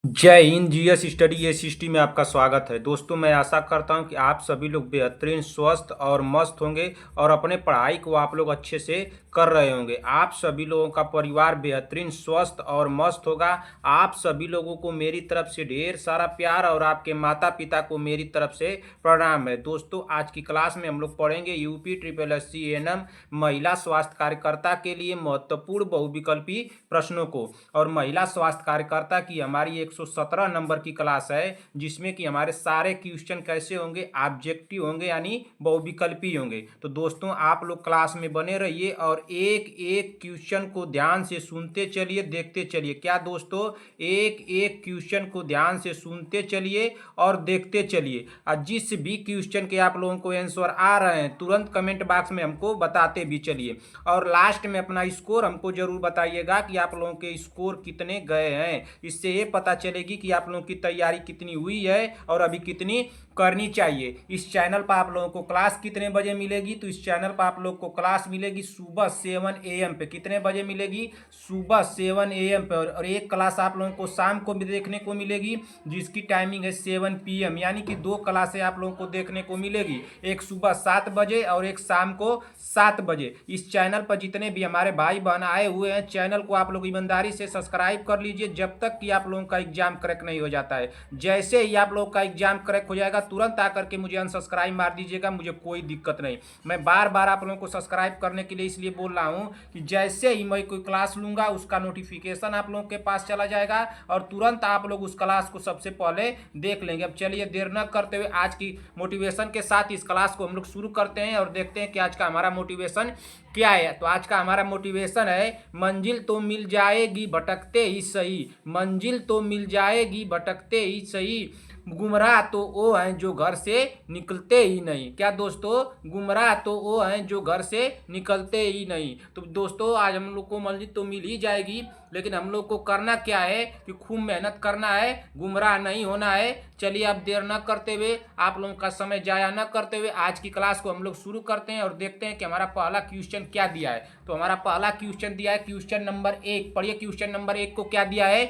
जय Hind. GS study एसिस्टी में आपका स्वागत है। दोस्तों, मैं आशा करता हूं कि आप सभी लोग बेहतरीन स्वस्थ और मस्त होंगे और अपने पढ़ाई को आप लोग अच्छे से कर रहे होंगे। आप सभी लोगों का परिवार बेहतरीन स्वस्थ और मस्त होगा। आप सभी लोगों को मेरी तरफ से ढेर सारा प्यार और आपके माता पिता को मेरी तरफ से प्रणाम है। दोस्तों, आज की क्लास में हम लोग पढ़ेंगे UP triple S C ANM महिला स्वास्थ्य कार्यकर्ता के लिए महत्वपूर्ण बहुविकल्पी प्रश्नों को। और महिला स्वास्थ्य कार्यकर्ता की हमारी 117 नंबर की क्लास है, जिसमें कि हमारे सारे क्वेश्चन कैसे होंगे, ऑब्जेक्टिव होंगे, यानी बहुविकल्पी होंगे। तो दोस्तों, आप लोग क्लास में बने रहिए और एक एक क्वेश्चन को ध्यान से सुनते चलिए, देखते चलिए। क्या दोस्तों, एक एक क्वेश्चन को ध्यान से सुनते चलिए और देखते चलिए। और जिस भी क्वेश्चन के आप लोगों को आंसर आ रहे हैं, तुरंत कमेंट बॉक्स में हमको बताते भी चलिए। और लास्ट में अपना स्कोर हमको जरूर बताइएगा कि आप लोगों के स्कोर कितने गए हैं। इससे ये पता चलेगी कि आप लोगों की तैयारी कितनी हुई है और अभी कितनी करनी चाहिए। इस चैनल पर आप लोगों को क्लास कितने बजे मिलेगी? तो इस चैनल पर आप लोगों को क्लास मिलेगी सुबह 7 AM पे। कितने बजे मिलेगी? सुबह 7 AM पे। और एक क्लास आप लोगों को शाम को भी देखने को मिलेगी, जिसकी टाइमिंग है 7 PM, यानी कि 2 क्लासें आप लोगों को देखने को मिलेगी, एक सुबह 7 बजे और एक शाम को 7 बजे। इस चैनल पर जितने भी हमारे भाई बहन आए हुए हैं, चैनल को आप लोग ईमानदारी से सब्सक्राइब कर लीजिए, जब तक कि आप लोगों का एग्जाम क्रैक नहीं हो जाता है। जैसे ही आप लोगों का एग्जाम क्रैक हो जाएगा, तुरंत आकर के मुझे अनसब्सक्राइब मार दीजिएगा, मुझे कोई दिक्कत नहीं। मैं बार बार आप लोगों को सब्सक्राइब करने के लिए इसलिए बोल रहा हूं कि जैसे ही मैं कोई क्लास लूंगा, उसका नोटिफिकेशन आप लोगों के पास चला जाएगा और तुरंत आप लोग उस क्लास को सबसे पहले देख लेंगे। अब चलिए देर न करते हुए आज की मोटिवेशन के साथ इस क्लास को हम लोग शुरू करते हैं और देखते हैं कि आज का हमारा मोटिवेशन क्या है। तो आज का हमारा मोटिवेशन है, मंजिल तो मिल जाएगी भटकते ही सही। मंजिल तो मिल जाएगी भटकते ही सही, गुमराह तो वो हैं जो घर से निकलते ही नहीं। क्या दोस्तों? गुमराह तो वो हैं जो घर से निकलते ही नहीं। तो दोस्तों, आज हम लोग को मंजिल तो मिल ही जाएगी, लेकिन हम लोग को करना क्या है कि खूब मेहनत करना है, गुमराह नहीं होना है। चलिए अब देर न करते हुए, आप लोगों का समय जाया न करते हुए, आज की क्लास को हम लोग शुरू करते हैं और देखते हैं कि हमारा पहला क्वेश्चन क्या दिया है। तो हमारा पहला क्वेश्चन दिया है क्वेश्चन नंबर 1। पढ़िए क्वेश्चन नंबर 1 को क्या दिया है।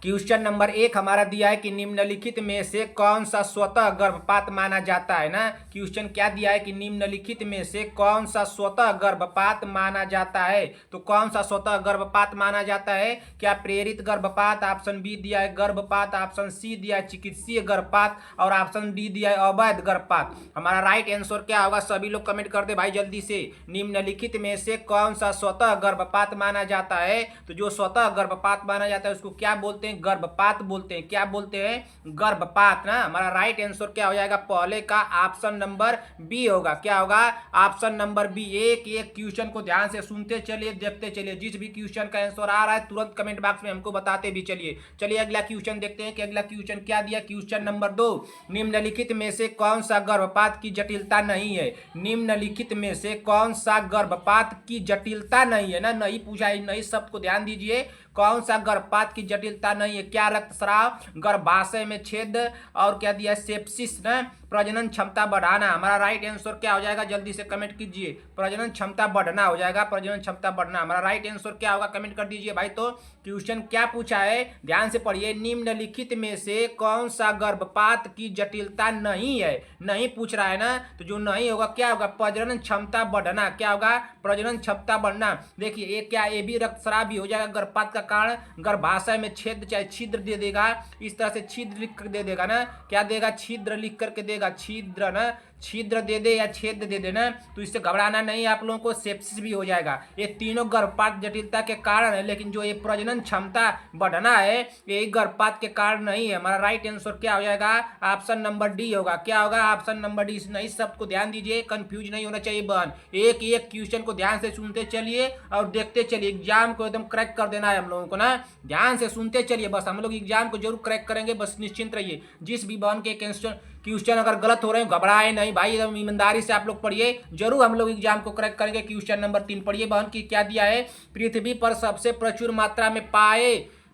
क्वेश्चन नंबर 1 हमारा दिया है कि निम्नलिखित में से कौन सा स्वतः गर्भपात माना जाता है ना। क्वेश्चन क्या दिया है कि निम्नलिखित में से कौन सा स्वतः गर्भपात माना जाता है। तो कौन सा स्वतः गर्भपात माना जाता है? क्या प्रेरित गर्भपात, ऑप्शन बी दिया है गर्भपात, ऑप्शन सी दिया है चिकित्सीय गर्भपात और ऑप्शन डी दिया है अवैध गर्भपात। हमारा राइट आंसर क्या होगा? सभी लोग कमेंट कर दे भाई जल्दी से। निम्नलिखित में से कौन सा स्वतः गर्भपात माना जाता है? तो जो स्वतः गर्भपात माना जाता है उसको क्या बोलते हैं? गर्भपात बोलते हैं। क्या बोलते हैं? गर्भपात ना। हमारा राइट आंसर क्या हो जाएगा? पहले का ऑप्शन नंबर बी होगा। क्या होगा? Option number B. एक एक क्वेश्चन को ध्यान से सुनते चलिए, देखते चलिए। जिस भी क्वेश्चन का आंसर आ रहा है तुरंत कमेंट बॉक्स में हमको बताते भी चलिए। चलिए अगला क्वेश्चन देखते हैं कि अगला क्वेश्चन क्या दिया। क्वेश्चन नंबर 2, निम्नलिखित में से कौन सा गर्भपात की जटिलता नहीं है। निम्नलिखित में से कौन सा गर्भपात की जटिलता नहीं है ना। नहीं पूछा है, नहीं शब्द को ध्यान दीजिए। कौन सा गर्भपात की जटिलता नहीं है? क्या रक्तस्राव, गर्भाशय में छेद और क्या दिया है? सेप्सिस ना। प्रजनन क्षमता बढ़ाना। हमारा राइट आंसर क्या हो जाएगा? जल्दी से कमेंट कीजिए। प्रजनन क्षमता बढ़ना हो जाएगा। प्रजनन क्षमता बढ़ना हमारा राइट आंसर क्या होगा? कमेंट कर दीजिए भाई। तो क्वेश्चन क्या पूछा है, ध्यान से पढ़िए। निम्नलिखित में से कौन सा गर्भपात की जटिलता नहीं है? नहीं पूछ रहा है ना, तो जो नहीं होगा क्या होगा? प्रजनन क्षमता बढ़ना। क्या होगा? प्रजनन क्षमता बढ़ना। देखिए ये क्या, ये भी रक्तस्राव भी हो जाएगा गर्भपात का कारण। गर्भाशय में छेद चाहे छिद्र दे देगा, इस तरह से छिद्र लिख कर दे देगा ना। क्या देगा? छिद्र लिख करके देगा। छिद्र ना, छिद्र दे दे या छेद दे देना, तो इससे घबराना नहीं आप लोगों को। सेप्सिस भी हो जाएगा। ये तीनों गर्भपात जटिलता के कारण है, लेकिन जो ये प्रजनन क्षमता बढ़ना है ये गर्भपात के कारण नहीं है। हमारा राइट आंसर क्या हो जाएगा? ऑप्शन नंबर डी होगा। क्या होगा? Option number D. नहीं शब्द को ध्यान दीजिए, कंफ्यूज नहीं होना चाहिए बहन। एक एक क्वेश्चन को ध्यान से सुनते चलिए और देखते चलिए। एग्जाम को एकदम क्रैक कर देना है हम लोगों को ना। ध्यान से सुनते चलिए, बस हम लोग एग्जाम को जरूर क्रैक करेंगे, बस निश्चिंत रहिए। जिस भी बहन के क्वेश्चन अगर गलत हो रहे हैं, घबराए नहीं भाई, एकदम ईमानदारी से आप लोग पढ़िए, जरूर हम लोग एग्जाम को क्रैक करेंगे। क्वेश्चन नंबर 3 पढ़िए बहन की क्या दिया है। पृथ्वी पर सबसे प्रचुर मात्रा में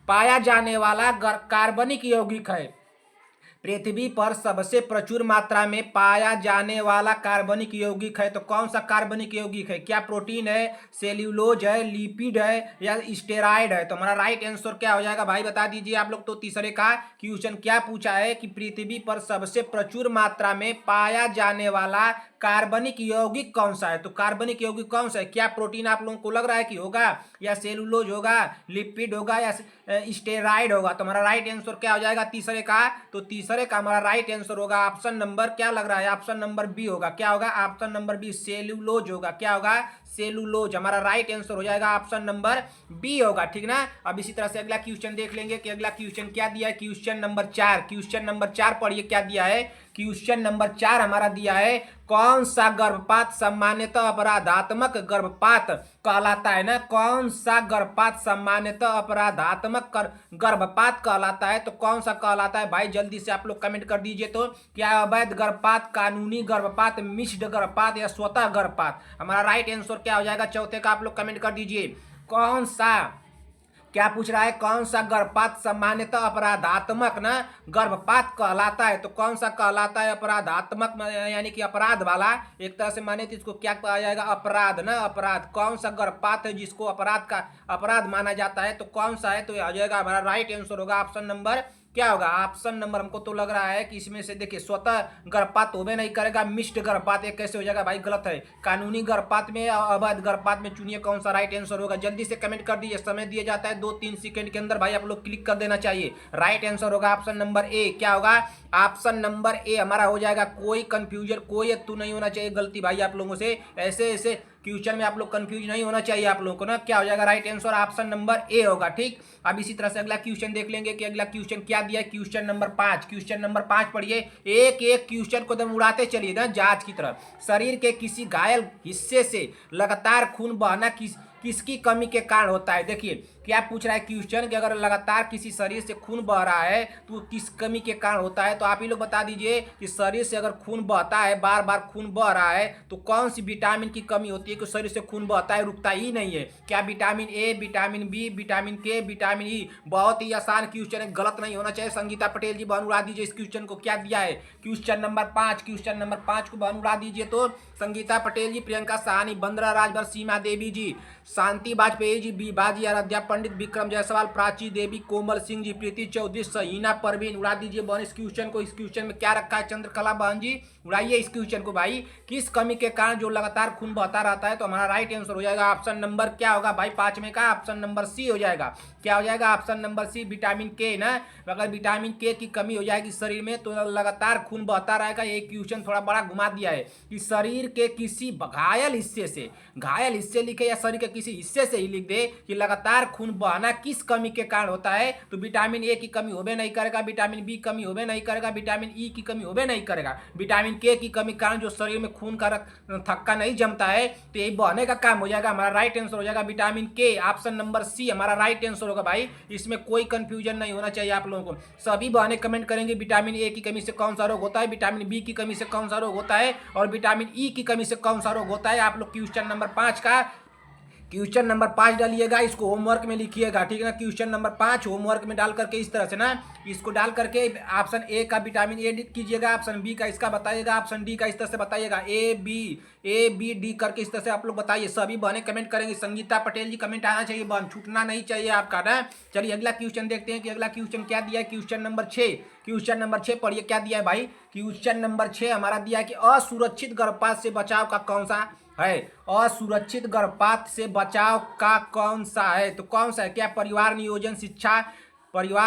पाया जाने वाला कार्बनिक यौगिक है। पृथ्वी पर सबसे प्रचुर मात्रा में पाया जाने वाला कार्बनिक यौगिक है, तो कौन सा कार्बनिक यौगिक है? क्या प्रोटीन है, सेल्यूलोज है, लिपिड है या स्टेरॉइड है? तो हमारा राइट आंसर क्या हो जाएगा भाई, बता दीजिए आप लोग। तो तीसरे का क्वेश्चन क्या पूछा है कि पृथ्वी पर सबसे प्रचुर मात्रा में पाया जाने वाला कार्बनिक यौगिक कौन सा है? तो कार्बनिक यौगिक कौन सा है? क्या प्रोटीन आप लोगों को लग रहा है कि होगा, या सेलुलोज होगा, लिपिड होगा या स्टेरॉइड होगा? तो हमारा राइट आंसर क्या हो जाएगा तीसरे का? तो तीसरे का हमारा राइट आंसर होगा ऑप्शन नंबर, क्या लग रहा है, ऑप्शन नंबर बी होगा। क्या होगा? ऑप्शन नंबर बी, सेलुलोज होगा। क्या होगा? सेलुलोज। हमारा राइट आंसर हो जाएगा ऑप्शन नंबर बी होगा, ठीक ना। अब इसी तरह से अगला क्वेश्चन देख लेंगे कि अगला क्वेश्चन क्या दिया है। क्वेश्चन नंबर 4, क्वेश्चन नंबर 4 पढ़िए क्या दिया है। क्वेश्चन नंबर 4 हमारा दिया है, कौन सा गर्भपात सामान्यतः अपराधात्मक गर्भपात कहलाता है ना? कौन सा गर्भपात सामान्यतः अपराधात्मक गर्भपात कहलाता है? तो कौन सा कहलाता है भाई? जल्दी से आप लोग कमेंट कर दीजिए। तो क्या अवैध गर्भपात, कानूनी गर्भपात, मिश्र गर्भपात या स्वतः गर्भपात? हमारा राइट आंसर क्या हो जाएगा चौथे का? आप लोग कमेंट कर दीजिए। कौन सा, क्या पूछ रहा है, कौन सा गर्भपात सामान्यतः अपराधात्मक ना गर्भपात कहलाता है? तो कौन सा कहलाता है अपराधात्मक, यानी कि अपराध वाला एक तरह से माने तो इसको क्या कहा जाएगा? अपराध ना, अपराध। कौन सा गर्भपात है जिसको अपराध का अपराध माना जाता है? तो कौन सा है? तो आ जाएगा हमारा राइट आंसर होगा ऑप्शन नंबर, क्या होगा? ऑप्शन नंबर, हमको तो लग रहा है कि इसमें से देखिए स्वतः गर्भपात होबे नहीं करेगा, मिश्र गर्भपात। ये कैसे हो जाएगा भाई? गलत है। कानूनी गर्भपात में, अवैध गर्भपात में चुनिए कौन सा राइट आंसर होगा। जल्दी से कमेंट कर दीजिए, समय दिया जाता है 2-3 सेकंड के अंदर भाई, आप लोग क्लिक कर देना चाहिए। राइट आंसर होगा ऑप्शन नंबर ए। क्या होगा? ऑप्शन नंबर ए हमारा हो जाएगा। कोई कंफ्यूजन, कोई अत्तू नहीं होना चाहिए गलती भाई आप लोगों से। ऐसे ऐसे क्वेश्चन में आप लोग कंफ्यूज नहीं होना चाहिए आप लोगों को ना। क्या हो जाएगा right answer? Option number A होगा, ठीक। अब इसी तरह से अगला क्वेश्चन देख लेंगे कि अगला क्वेश्चन क्या दिया है। क्वेश्चन नंबर 5, क्वेश्चन नंबर 5 पढ़िए। एक एक क्वेश्चन को एकदम उड़ाते चलिए ना जहाज की तरह। शरीर के किसी घायल हिस्से से लगातार खून बहना किसकी कमी के कारण होता है? देखिए क्या पूछ रहा है क्वेश्चन कि अगर लगातार किसी शरीर से खून बह रहा है तो किस कमी के कारण होता है? तो आप ही लोग बता दीजिए कि शरीर से अगर खून बहता है, बार बार खून बह रहा है, तो कौन सी विटामिन की कमी होती है कि शरीर से खून बहता है, रुकता ही नहीं है? क्या vitamin A, vitamin B, vitamin K, vitamin E? बहुत ही आसान क्वेश्चन है, गलत नहीं होना चाहिए। संगीता पटेल जी बहन उड़ा दीजिए इस क्वेश्चन को। क्या दिया है? क्वेश्चन नंबर 5, क्वेश्चन नंबर 5 को बहन उड़ा दीजिए। तो संगीता पटेल जी, प्रियंका साहनी, बंदरा राजभर, सीमा देवी जी, शांति वाजपेयी जी, बी बाजी आराध्या, पंडित विक्रम जायसवाल, प्राची देवी, कोमल सिंह जी, प्रीति चौधरी, सहीना परवीन। उड़ा दीजिए बहन इस क्वेश्चन को। इस क्वेश्चन में क्या रखा है चंद्रकला बहन जी? उड़ाइए इस क्वेश्चन को भाई। किस कमी के कारण जो लगातार खून बहता रहता है? तो हमारा राइट आंसर हो जाएगा ऑप्शन नंबर, क्या होगा भाई 5 में का? ऑप्शन नंबर सी हो जाएगा। क्या हो जाएगा? ऑप्शन नंबर सी, विटामिन के ना। अगर विटामिन के की कमी हो जाएगी शरीर में तो लगातार खून बहता रहेगा। ये क्वेश्चन थोड़ा बड़ा घुमा दिया है कि शरीर के किसी घायल हिस्से से, घायल हिस्से लिखे या शरीर के किसी हिस्से से ही लिख दे कि लगातार खून बहना किस कमी के कारण होता है? तो विटामिन ए की कमी होबे नहीं करेगा, विटामिन बी कमी होबे नहीं करेगा, विटामिन ई की कमी होबे नहीं करेगा, विटामिन के की कमी कारण जो शरीर में खून का थक्का नहीं जमता है, तो यही बहने का काम हो जाएगा। हमारा राइट आंसर हो जाएगा विटामिन के। ऑप्शन नंबर सी हमारा राइट आंसर होगा भाई। इसमें कोई कंफ्यूजन नहीं होना चाहिए आप लोगों को। सभी बहने कमेंट करेंगे विटामिन ए की कमी से कौन सा रोग होता है, विटामिन बी की कमी से कौन सा रोग होता है और विटामिन ई की कमी से कौन सा रोग होता है। आप लोग क्वेश्चन नंबर 5 का, क्वेश्चन नंबर 5 डालिएगा, इसको होमवर्क में लिखिएगा, ठीक है ना। क्वेश्चन नंबर 5 होमवर्क में डाल करके इस तरह से ना, इसको डाल करके ऑप्शन ए का विटामिन ए कीजिएगा, ऑप्शन बी का इसका बताइएगा, ऑप्शन डी का इस तरह से बताइएगा, ए बी डी करके इस तरह से आप लोग बताइए। सभी बहनें कमेंट करेंगे। संगीता पटेल जी कमेंट आना चाहिए बहन, छूटना नहीं चाहिए आपका ना। चलिए अगला क्वेश्चन देखते हैं कि अगला क्वेश्चन क्या दिया है। क्वेश्चन नंबर 6, क्वेश्चन नंबर 6 पढ़िए क्या दिया है भाई। क्वेश्चन नंबर 6 हमारा दिया है कि असुरक्षित गर्भपात से बचाव का कौन सा है? असुरक्षित गर्भपात से बचाव का कौन सा है? तो कौन सा है? क्या परिवार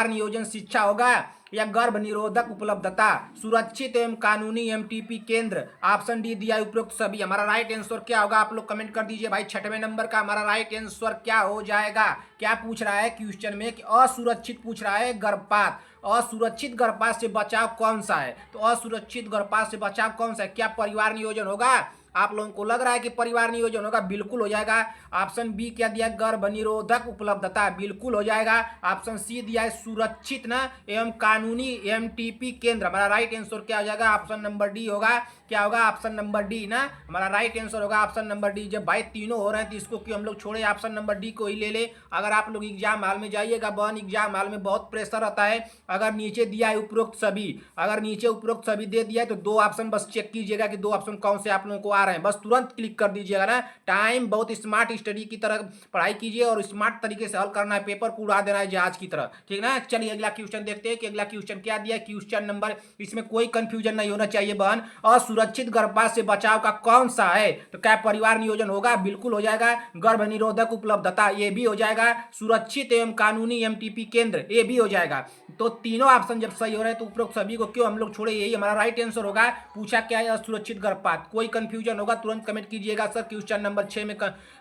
नियोजन शिक्षा होगा या गर्भ निरोधक उपलब्धता, सुरक्षित एवं कानूनी एमटीपी केंद्र? ऑप्शन डी दिया उपरोक्त सभी। हमारा राइट आंसर क्या होगा आप लोग कमेंट कर दीजिए भाई। 6वें नंबर का हमारा राइट आंसर क्या हो जाएगा? क्या पूछ रहा है क्वेश्चन में कि असुरक्षित पूछ रहा है गर्भपात, असुरक्षित गर्भपात से बचाव कौन सा है? तो असुरक्षित गर्भपात से बचाव कौन सा है? क्या परिवार नियोजन होगा आप लोगों को लग रहा है कि परिवार नियोजन होगा, बिल्कुल हो जाएगा। ऑप्शन बी क्या दिया, गर्भ निरोधक उपलब्धता, बिल्कुल हो जाएगा। ऑप्शन सी दिया है सुरक्षित ना एवं कानूनी एमटीपी केंद्र, हमारा राइट आंसर क्या हो जाएगा, ऑप्शन नंबर डी होगा। क्या होगा, ऑप्शन नंबर डी ना हमारा राइट आंसर होगा, ऑप्शन नंबर डी। जब भाई तीनों हो रहे हैं तो इसको क्यों हम लोग छोड़े, ऑप्शन नंबर डी को ही ले ले। अगर आप लोग एग्जाम हॉल में जाइएगा, बहन एग्जाम हॉल में बहुत प्रेशर रहता है। अगर नीचे दिया है उपरोक्त सभी, अगर नीचे उपरोक्त सभी दे दिया है तो दो ऑप्शन बस चेक कीजिएगा कि दो ऑप्शन कौन से आप लोगों को आ रहे हैं, बस तुरंत क्लिक कर दीजिएगा ना। टाइम बहुत स्मार्ट स्टडी की तरह पढ़ाई कीजिए और स्मार्ट तरीके से हल करना है, पेपर को उड़ा देना है जहाज की तरह, ठीक ना। चलिए अगला क्वेश्चन देखते हैं कि अगला क्वेश्चन क्या दिया है। क्वेश्चन नंबर, इसमें कोई कंफ्यूजन नहीं होना चाहिए बहन। असुरक्षित गर्भपात से बचाव का कौन सा है, तो क्या परिवार नियोजन होगा, बिल्कुल हो जाएगा। गर्भ निरोधक उपलब्धता ये भी हो जाएगा। सुरक्षित एवं कानूनी एमटीपी केंद्र ये भी हो जाएगा। तो तीनों ऑप्शन जब सही हो रहे हैं तो उपरोक्त सभी को क्यों हम लोग छोड़े, यही हमारा राइट आंसर होगा। पूछा क्या है, असुरक्षित गर्भपात। कोई कंफ्यूजन होगा तुरंत कमेंट कीजिएगा सर क्वेश्चन नंबर 6 में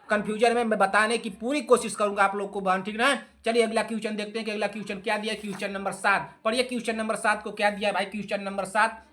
कंफ्यूजन में मैं बताने की पूरी कोशिश करूंगा आप लोग को बहन, ठीक ना। चलिए अगला क्वेश्चन देखते हैं कि अगला क्वेश्चन क्या दिया। क्वेश्चन नंबर 7 पढ़िए, क्वेश्चन नंबर 7 को क्या दिया भाई। क्वेश्चन नंबर 7,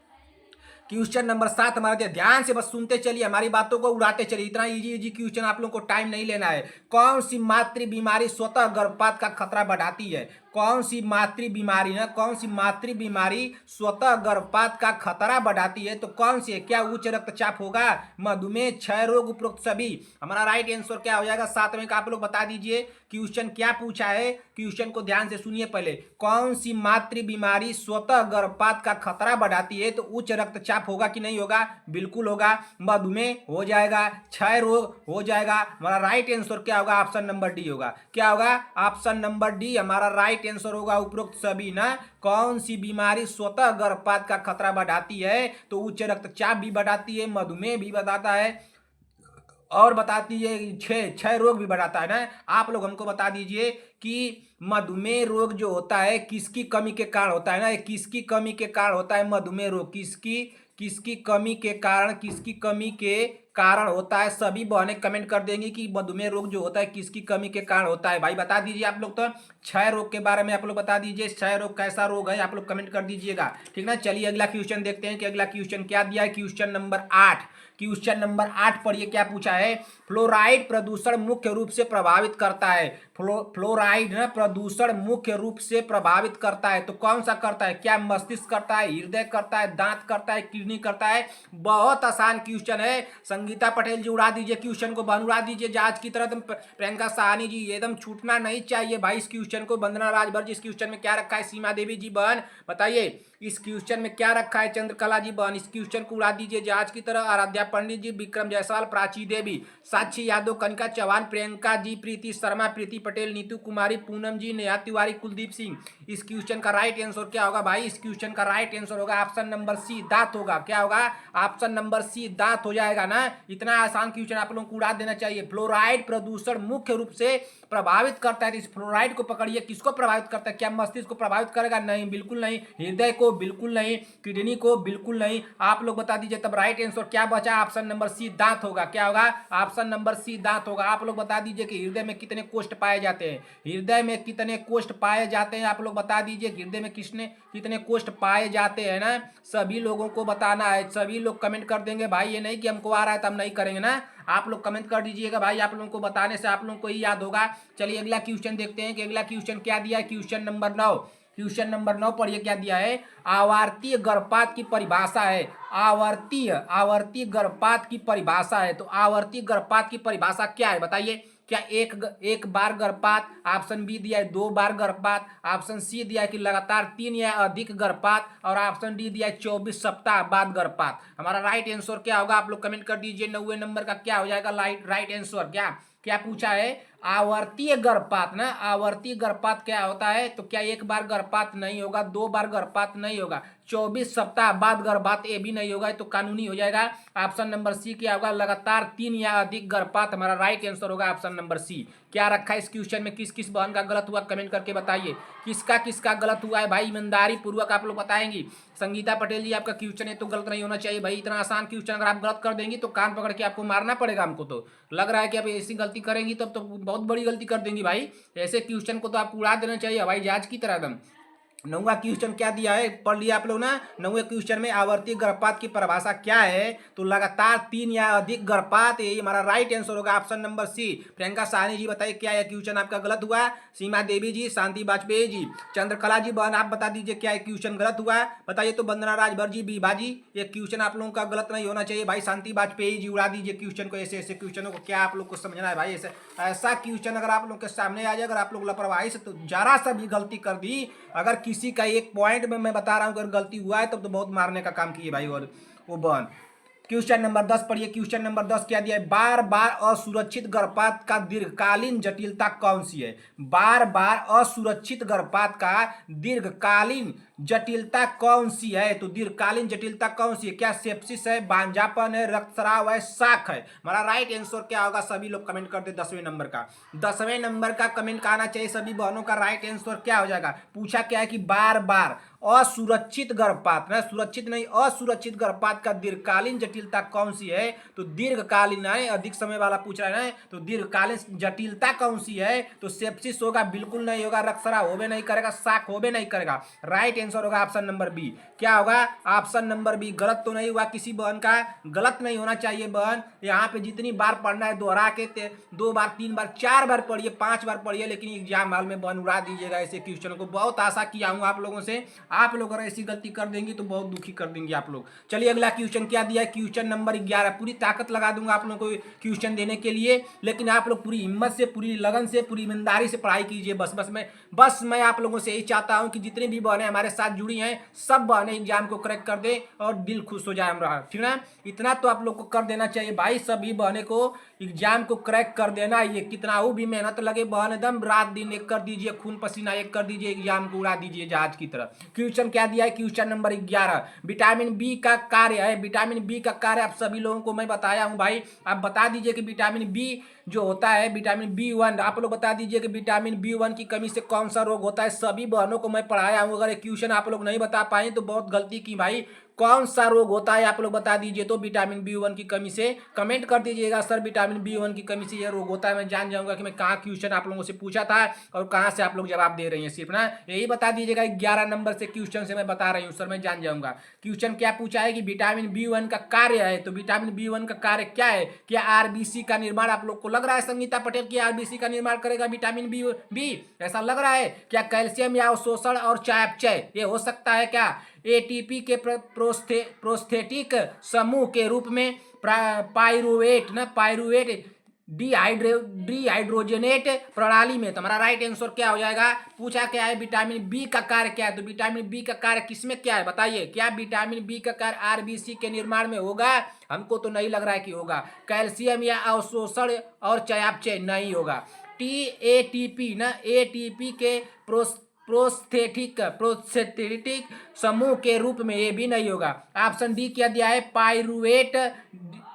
क्वेश्चन नंबर 7 हमारा दिया, ध्यान से बस सुनते चलिए, हमारी बातों को उड़ाते चलिए। इतना इजी क्वेश्चन आप लोगों को टाइम नहीं लेना है। कौन सी मातृ बीमारी स्वतः गर्भपात का खतरा बढ़ाती है, कौन सी मातृ बीमारी ना, कौन सी मातृ बीमारी स्वतः गर्भपात का खतरा बढ़ाती है, तो कौन सी है। क्या उच्च रक्तचाप होगा, मधुमेह, क्षय रोग, उपरोक्त सभी। हमारा राइट आंसर क्या हो जाएगा, 7 में का आप लोग बता दीजिए। क्वेश्चन क्या पूछा है, क्वेश्चन को ध्यान से सुनिए पहले। कौन सी मातृ बीमारी स्वतः गर्भपात का खतरा बढ़ाती है, तो उच्च रक्तचाप होगा कि नहीं होगा, बिल्कुल होगा। मधुमेह हो जाएगा, क्षय रोग हो जाएगा। हमारा राइट आंसर क्या होगा, ऑप्शन नंबर डी होगा। क्या होगा, ऑप्शन नंबर डी हमारा राइट आंसर होगा, उपरोक्त सभी ना। कौन सी बीमारी स्वतः गर्भपात का खतरा बढ़ाती है, तो उच्च रक्तचाप भी बढ़ाती है, मधुमेह भी बताता है और बताती है क्षय रोग भी बढ़ाता है ना। आप लोग हमको बता दीजिए कि मधुमेह रोग जो होता है किसकी कमी के कारण होता है ना, किसकी कमी के कारण होता है मधुमेह रोग, किसकी कमी के कारण, किसकी कमी के कारण होता है। सभी बहनें कमेंट कर देंगी कि मधुमेह रोग जो होता है किसकी कमी के कारण होता है। भाई बता दीजिए आप लोग, तो क्षय रोग के बारे में आप लोग बता दीजिए, क्षय रोग कैसा रोग है, आप लोग कमेंट कर दीजिएगा, ठीक ना। चलिए अगला क्वेश्चन देखते हैं कि अगला क्वेश्चन क्या दिया है। क्वेश्चन नंबर 8, क्वेश्चन नंबर 8 पढ़िए क्या पूछा है। फ्लोराइड प्रदूषण मुख्य रूप से प्रभावित करता है, फ्लोराइड ना प्रदूषण मुख्य रूप से प्रभावित करता है, तो कौन सा करता है। क्या मस्तिष्क करता है, हृदय करता है, दांत करता है, किडनी करता है। बहुत आसान क्वेश्चन है। संगीता पटेल जी उड़ा दीजिए क्वेश्चन को, बन उड़ा दीजिए जहाज की तरह। प्रियंका साहनी जी एकदम छूटना नहीं चाहिए भाई इस क्वेश्चन को। वंदना राजभर जी, इस क्वेश्चन में क्या रखा है। सीमा देवी जी बहन बताइए इस क्वेश्चन में क्या रखा है। चंद्रकला जी बहन इस क्वेश्चन को उड़ा दीजिए जहाज की तरह। आराध्या पंडित जी, विक्रम जायसवाल, प्राची देवी, साक्षी यादव, कनिका चौहान, प्रियंका जी, प्रीति शर्मा, प्रीति पटेल, नीतू कुमारी, पूनम जी, नेहा तिवारी, कुलदीप सिंह। इस क्वेश्चन का राइट आंसर क्या होगा भाई, इस क्वेश्चन का राइट आंसर होगा ऑप्शन नंबर सी, दांत होगा। क्या होगा, ऑप्शन नंबर सी, दांत हो जाएगा ना। इतना आसान क्वेश्चन आप लोगों को उड़ा देना चाहिए। फ्लोराइड प्रदूषण मुख्य रूप से प्रभावित करता है, तो इस फ्लोराइड को पकड़िए। किसको प्रभावित करता है, क्या मस्तिष्क को प्रभावित करेगा, नहीं बिल्कुल नहीं। हृदय को बिल्कुल नहीं, किडनी को बिल्कुल नहीं। आप लोग बता दीजिए तब राइट आंसर क्या बचा, ऑप्शन नंबर सी, दांत होगा। क्या होगा, ऑप्शन नंबर सी, दांत होगा। आप लोग बता दीजिए कि हृदय में कितने कोष्ठ पाए जाते हैं, हृदय में कितने कोष्ठ पाए जाते हैं। आप लोग बता दीजिए हृदय में कितने कोष्ठ पाए जाते हैं ना। सभी लोगों को बताना है, सभी लोग कमेंट कर देंगे भाई। ये नहीं कि हमको आ रहा है तो हम नहीं करेंगे ना, आप लोग कमेंट कर दीजिएगा भाई। आप लोगों को बताने से आप लोगों को ही याद होगा। चलिए अगला क्वेश्चन देखते हैं कि अगला क्वेश्चन क्या दिया है। क्वेश्चन नंबर 9, क्वेश्चन नंबर 9 पढ़िए क्या दिया है। आवर्तीय गर्भपात की परिभाषा है, आवर्तीय गर्भपात की परिभाषा है। तो आवर्तीय गर्भपात की परिभाषा क्या है बताइए। क्या एक बार गर्भपात, ऑप्शन बी दिया है 2 बार गर्भपात, ऑप्शन सी दिया है कि लगातार 3 या अधिक गर्भपात, और ऑप्शन डी दिया है 24 सप्ताह बाद गर्भपात। हमारा राइट आंसर क्या होगा, आप लोग कमेंट कर दीजिए। 90 नंबर का क्या हो जाएगा राइट आंसर। क्या पूछा है, आवर्तीय गर्भपात ना। आवर्तीय गर्भपात क्या होता है, तो क्या एक बार गर्भपात नहीं होगा, 2 बार गर्भपात नहीं होगा, 24 सप्ताह बाद गर्भपात ये भी नहीं होगा, तो कानूनी हो जाएगा। ऑप्शन नंबर सी क्या होगा, लगातार 3 या अधिक गर्भपात। हमारा राइट आंसर होगा ऑप्शन नंबर सी। क्या रखा है इस क्वेश्चन में, किस किस बहन का गलत हुआ कमेंट करके बताइए। किसका गलत हुआ है भाई, ईमानदारी पूर्वक आप लोग बताएंगी। संगीता पटेल जी आपका क्वेश्चन है तो गलत नहीं होना चाहिए भाई। इतना आसान क्वेश्चन अगर आप गलत कर देंगी तो कान पकड़ के आपको मारना पड़ेगा। हमको तो लग रहा है कि आप ऐसी गलती करेंगी तब तो बहुत बड़ी गलती कर देंगी भाई। ऐसे क्वेश्चन को तो आपको उड़ा देना चाहिए हवाई जहाज की तरह एकदम। 9वां क्वेश्चन क्या दिया है, पढ़ लिया आप लोग ना। 9वें क्वेश्चन में आवर्ती गर्भपात की परिभाषा क्या है, तो लगातार 3 या अधिक गर्भपात, यही हमारा राइट आंसर होगा option number C. Priyanka Sahni ji बताइए क्या यह क्वेश्चन आपका गलत हुआ। सीमा देवी जी, शांति वाजपेयी जी, चंद्रकला जी बहन आप बता दीजिए क्या क्वेश्चन गलत हुआ बताइए। तो वंदना राजभर जी, बीबा जी, ये क्वेश्चन आप लोगों का गलत नहीं होना चाहिए भाई। शांति वाजपेयी जी उड़ा दीजिए क्वेश्चन को, ऐसे ऐसे क्वेश्चनों को क्या आप लोग को समझना है भाई। ऐसे ऐसा क्वेश्चन अगर आप लोग के सामने आ जाए, अगर आप लोग लापरवाही से तो जरा सा भी गलती कर दी, अगर किसी का एक पॉइंट में मैं बता रहा हूँ अगर गलती हुआ है तब तो बहुत मारने का काम किए भाई। और वो बहन क्वेश्चन नंबर 10 पढ़िए। क्वेश्चन नंबर 10 क्या दिया है, बार बार असुरक्षित गर्भपात का दीर्घकालीन जटिलता कौन सी है। बार बार असुरक्षित गर्भपात का दीर्घकालीन जटिलता कौन सी है, तो दीर्घकालीन जटिलता कौन सी है, क्या सेप्सिस है, बांझापन है, रक्तस्राव है, शाक है। हमारा राइट आंसर क्या होगा, सभी लोग कमेंट कर दे 10वें नंबर का। 10वें नंबर का कमेंट का आना चाहिए सभी बहनों का। राइट आंसर क्या हो जाएगा, पूछा क्या है कि बार बार असुरक्षित गर्भपात, ना सुरक्षित नहीं, असुरक्षित गर्भपात का दीर्घकालीन जटिलता कौन सी है, तो दीर्घकालीन है, अधिक समय वाला पूछ रहा है ना, तो दीर्घकालीन जटिलता कौन सी है, तो सेप्सिस होगा, बिल्कुल नहीं होगा, रक्तस्राव होबे नहीं करेगा, शाक होबे नहीं करेगा। राइट आंसर होगा ऑप्शन नंबर बी। क्या होगा, ऑप्शन नंबर बी। गलत तो नहीं हुआ किसी बहन का, गलत नहीं होना चाहिए बहन। यहाँ पे जितनी बार पढ़ना है दोहरा के 2 बार 3 बार 4 बार पढ़िए, 5 बार पढ़िए, लेकिन एग्जाम हॉल में बहन उड़ा दीजिएगा ऐसे क्वेश्चन को। बहुत आशा किया हूँ आप लोगों से, आप लोग अगर ऐसी गलती कर देंगे तो बहुत दुखी कर देंगे आप लोग। चलिए अगला क्वेश्चन क्या दिया है, क्वेश्चन नंबर 11। पूरी ताकत लगा दूंगा आप लोगों को क्वेश्चन देने के लिए, लेकिन आप लोग पूरी हिम्मत से, पूरी लगन से, पूरी ईमानदारी से पढ़ाई कीजिए। बस मैं आप लोगों से यही चाहता हूं कि जितनी भी बहनें हमारे साथ जुड़ी हैं सब बहनें एग्जाम को क्रैक कर दे और दिल खुश हो जाए हमारा, ठीक ना। इतना तो आप लोग को कर देना चाहिए भाई, सभी बहनें को एग्जाम को क्रैक कर देना। ये कितना वो भी मेहनत लगे बहन, एकदम रात दिन एक कर दीजिए, खून पसीना एक कर दीजिए, एग्जाम को उड़ा दीजिए जहाज की तरह। क्वेश्चन क्या दिया है, क्वेश्चन नंबर 11। विटामिन बी का कार्य है, विटामिन बी का कार्य आप सभी लोगों को मैं बताया हूं भाई। आप बता दीजिए कि विटामिन बी जो होता है, विटामिन बी1, आप लोग बता दीजिए कि विटामिन बी1 की कमी से कौन सा रोग होता है। सभी बहनों को मैं पढ़ाया हूं, अगर क्वेश्चन आप लोग नहीं बता पाए तो बहुत गलती की भाई। कौन सा रोग होता है आप लोग बता दीजिए। तो विटामिन बी1 की कमी से कमेंट कर दीजिएगा, सर विटामिन बी1 की कमी से यह रोग होता है। मैं जान जाऊंगा कि मैं कहाँ क्वेश्चन आप लोगों से पूछा था और कहाँ से आप लोग जवाब दे रहे हैं। सिर्फ ना यही बता दीजिएगा, 11 नंबर से क्वेश्चन से मैं बता रही हूँ सर, मैं जान जाऊंगा। क्वेश्चन क्या पूछा है कि विटामिन बी1 का कार्य है, तो विटामिन बी1 का कार्य क्या है। क्या आरबीसी का निर्माण आप लोग को लग रहा है संगीता पटेल की आरबीसी का निर्माण करेगा विटामिन बी, ऐसा लग रहा है। क्या कैल्शियम या अवशोषण और चयापचय ये हो सकता है क्या। एटीपी के प्रोस्थेटिक समूह के रूप में पायरुवेट डिहाइड्रोजनेट प्रणाली में, तो हमारा राइट आंसर क्या हो जाएगा। पूछा क्या है विटामिन बी का कार्य क्या है, तो विटामिन बी का कार्य किसमें क्या है बताइए। क्या विटामिन बी का कार्य आरबीसी के निर्माण में होगा, हमको तो नहीं लग रहा है कि होगा। कैल्शियम या अवशोषण और चयापचय नहीं होगा। टीएटीपी ना, एटीपी के प्रोस्थेटिक समूह के रूप में ये भी नहीं होगा। ऑप्शन डी क्या दिया है, पायरुवेट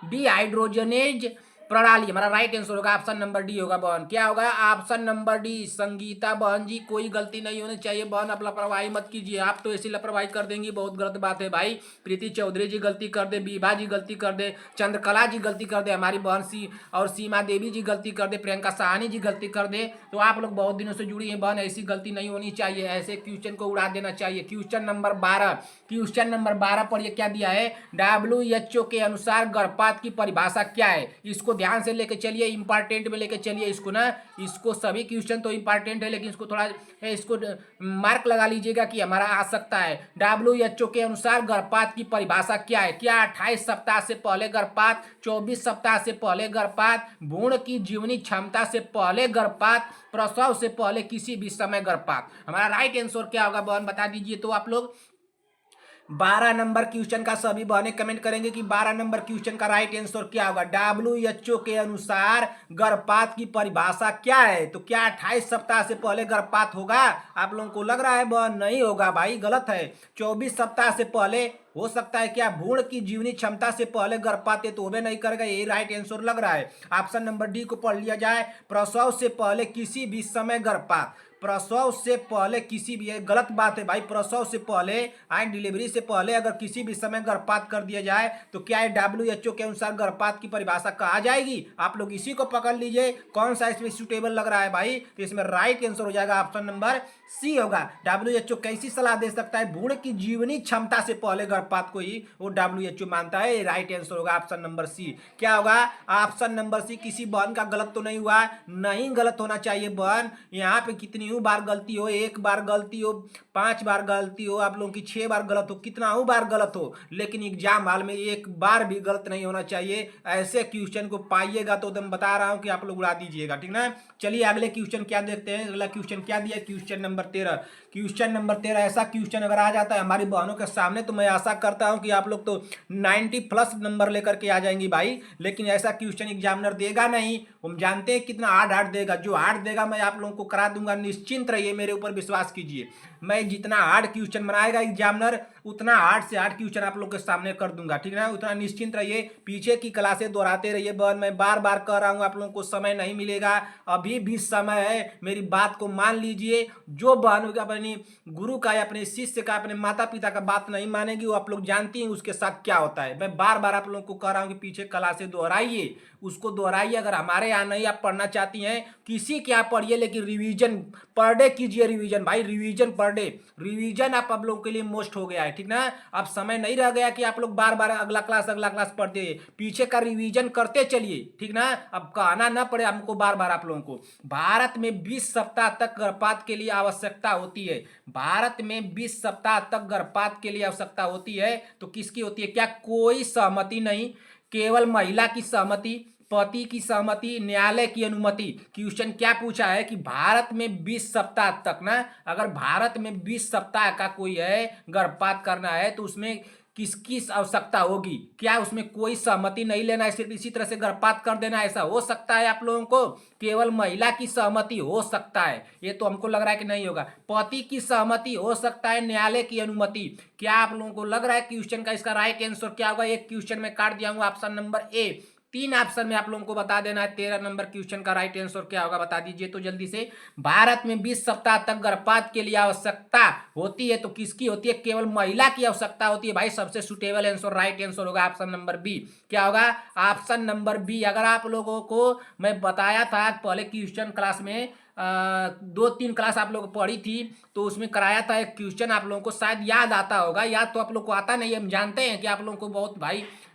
डिहाइड्रोजनेज प्रणाली, हमारा राइट आंसर होगा ऑप्शन नंबर डी होगा बहन। क्या होगा, ऑप्शन नंबर डी। संगीता बहन जी कोई गलती नहीं होनी चाहिए बहन, आप लापरवाही मत कीजिए, आप तो ऐसी लापरवाही कर देंगी बहुत गलत बात है भाई। प्रीति चौधरी जी गलती कर दे, बीबा जी गलती कर दे, चंद्रकला जी गलती कर दे, हमारी बहन और सीमा देवी जी गलती कर दे, प्रियंका साहनी जी गलती कर दे, तो आप लोग बहुत दिनों से जुड़ी हैं बहन, ऐसी गलती नहीं होनी चाहिए, ऐसे क्वेश्चन को उड़ा देना चाहिए। क्वेश्चन नंबर 12, क्वेश्चन नंबर 12 पर ये क्या दिया है, WHO के अनुसार गर्भपात की परिभाषा क्या है। इसको ध्यान से लेके चलिए, इंपॉर्टेंट में लेके चलिए इसको ना, इसको सभी क्वेश्चन तो इंपॉर्टेंट है लेकिन इसको थोड़ा इसको मार्क लगा लीजिएगा कि हमारा आ सकता है। WHO के अनुसार गर्भपात की परिभाषा क्या है। क्या 28 सप्ताह से पहले गर्भपात, 24 सप्ताह से पहले गर्भपात, भ्रूण की जीवनी क्षमता से पहले गर्भपात, प्रसव से पहले किसी भी समय गर्भपात। हमारा राइट आंसर क्या होगा बहन बता दीजिए। तो आप लोग 12 नंबर क्वेश्चन का सभी बहनें कमेंट करेंगे कि 12 नंबर क्वेश्चन का राइट आंसर क्या होगा। WHO के अनुसार गर्भपात की परिभाषा क्या है, तो क्या 28 सप्ताह से पहले गर्भपात होगा। आप लोगों को लग रहा है बहन नहीं होगा भाई, गलत है। 24 सप्ताह से पहले हो सकता है। क्या भ्रूण की जीवनी क्षमता से पहले गर्भपात है तो होबे नहीं करेगा, यही राइट आंसर लग रहा है। ऑप्शन नंबर डी को पढ़ लिया जाए, प्रसव से पहले किसी भी समय गर्भपात, प्रसव से पहले किसी भी, गलत बात है भाई, प्रसव से पहले डिलीवरी से पहले अगर किसी भी समय गर्भपात कर दिया जाए तो क्या है WHO के अनुसार गर्भपात की परिभाषा कहा जाएगी। आप लोग इसी को पकड़ लीजिए, कौन सा इसमें सूटेबल लग रहा है भाई, तो इसमें राइट आंसर हो जाएगा ऑप्शन नंबर सी होगा। WHO कैसी सलाह दे सकता है? भ्रूण की जीवनी क्षमता से पहले गर्भपात को ही वो WHO मानता है। राइट आंसर होगा ऑप्शन नंबर सी। क्या होगा? Option number C. किसी बहन का गलत तो नहीं हुआ, नहीं गलत होना चाहिए बहन। यहाँ पे कितनी बार गलती हो, 1 बार गलती हो, 5 बार गलती हो, आप लोगों की 6 बार गलत हो, कितना बार गलत हो, लेकिन एग्जाम हॉल में 1 बार भी गलत नहीं होना चाहिए। ऐसे क्वेश्चन को पाइएगा तो मैं बता रहा हूँ कि आप लोग उड़ा दीजिएगा, ठीक ना। चलिए अगले क्वेश्चन क्या देखते हैं। अगला क्वेश्चन क्या दिया? Question number 13। क्वेश्चन नंबर 13 ऐसा क्वेश्चन अगर आ जाता है हमारी बहनों के सामने तो मैं आशा करता हूं कि आप लोग तो 90+ नंबर लेकर के आ जाएंगी भाई। लेकिन ऐसा क्वेश्चन एग्जामिनर देगा नहीं, हम जानते हैं कितना हार्ड देगा। जो हार्ड देगा मैं आप लोगों को करा दूंगा, निश्चिंत रहिए, मेरे ऊपर विश्वास कीजिए। मैं जितना हार्ड क्वेश्चन बनाएगा एग्जामिनर उतना हार्ड से हार्ड क्वेश्चन आप लोग के सामने कर दूंगा, ठीक है ना। उतना निश्चिंत रहिए, पीछे की क्लासें दोहराते रहिए बहन। मैं बार बार कह रहा हूँ आप लोगों को समय नहीं मिलेगा, अभी भी समय है, मेरी बात को मान लीजिए। जो बहन अपनी गुरु का या अपने शिष्य का, अपने माता पिता का बात नहीं मानेगी, वो आप लोग जानती हैं उसके साथ क्या होता है। मैं बार बार आप लोगों को कह रहा हूँ कि पीछे क्लासें दोहराइए, उसको दोहराइए। अगर हमारे यहाँ नहीं आप पढ़ना चाहती हैं, किसी के यहाँ पढ़िए, लेकिन रिवीजन पर डे कीजिए। रिवीजन भाई, रिवीजन पर डे, रिवीजन आप लोगों के लिए मोस्ट हो गया है, ठीक ना। अब समय नहीं रह गया कि आप लोग बार बार अगला क्लास पढ़ते, पीछे का रिवीजन करते चलिए, ठीक ना। अब कहना ना पड़े हमको बार बार आप लोगों को। भारत में 20 सप्ताह तक गर्भपात के लिए आवश्यकता होती है। भारत में 20 सप्ताह तक गर्भपात के लिए आवश्यकता होती है, तो किसकी होती है? क्या कोई सहमति नहीं, केवल महिला की सहमति, पति की सहमति, न्यायालय की अनुमति। क्वेश्चन क्या पूछा है कि भारत में 20 सप्ताह तक ना, अगर भारत में 20 सप्ताह का कोई है गर्भपात करना है तो उसमें किसकी आवश्यकता होगी? क्या उसमें कोई सहमति नहीं लेना है, सिर्फ इसी तरह से गर्भपात कर देना, ऐसा हो सकता है आप लोगों को? केवल महिला की सहमति हो सकता है, ये तो हमको लग रहा है कि नहीं होगा। पति की सहमति हो सकता है, न्यायालय की अनुमति। क्या आप लोगों को लग रहा है क्वेश्चन का इसका राइट आंसर क्या होगा? एक क्वेश्चन में काट दिया हूँ ऑप्शन नंबर ए। 3 ऑप्शन में आप लोगों को बता देना है। 13 नंबर क्वेश्चन का राइट आंसर क्या होगा बता दीजिए तो जल्दी से। भारत में 20 सप्ताह तक गर्भपात के लिए आवश्यकता होती है, तो किसकी होती है? केवल महिला की आवश्यकता होती है भाई। सबसे सुटेबल आंसर, राइट आंसर होगा ऑप्शन नंबर बी। क्या होगा? Option number B. अगर आप लोगों को मैं बताया था पहले क्वेश्चन क्लास में, 2-3 क्लास आप लोग पढ़ी थी, तो उसमें कराया था एक क्वेश्चन, आप लोगों को शायद याद आता होगा। याद तो आप लोग को आता नहीं, हम जानते हैं कि आप लोगों को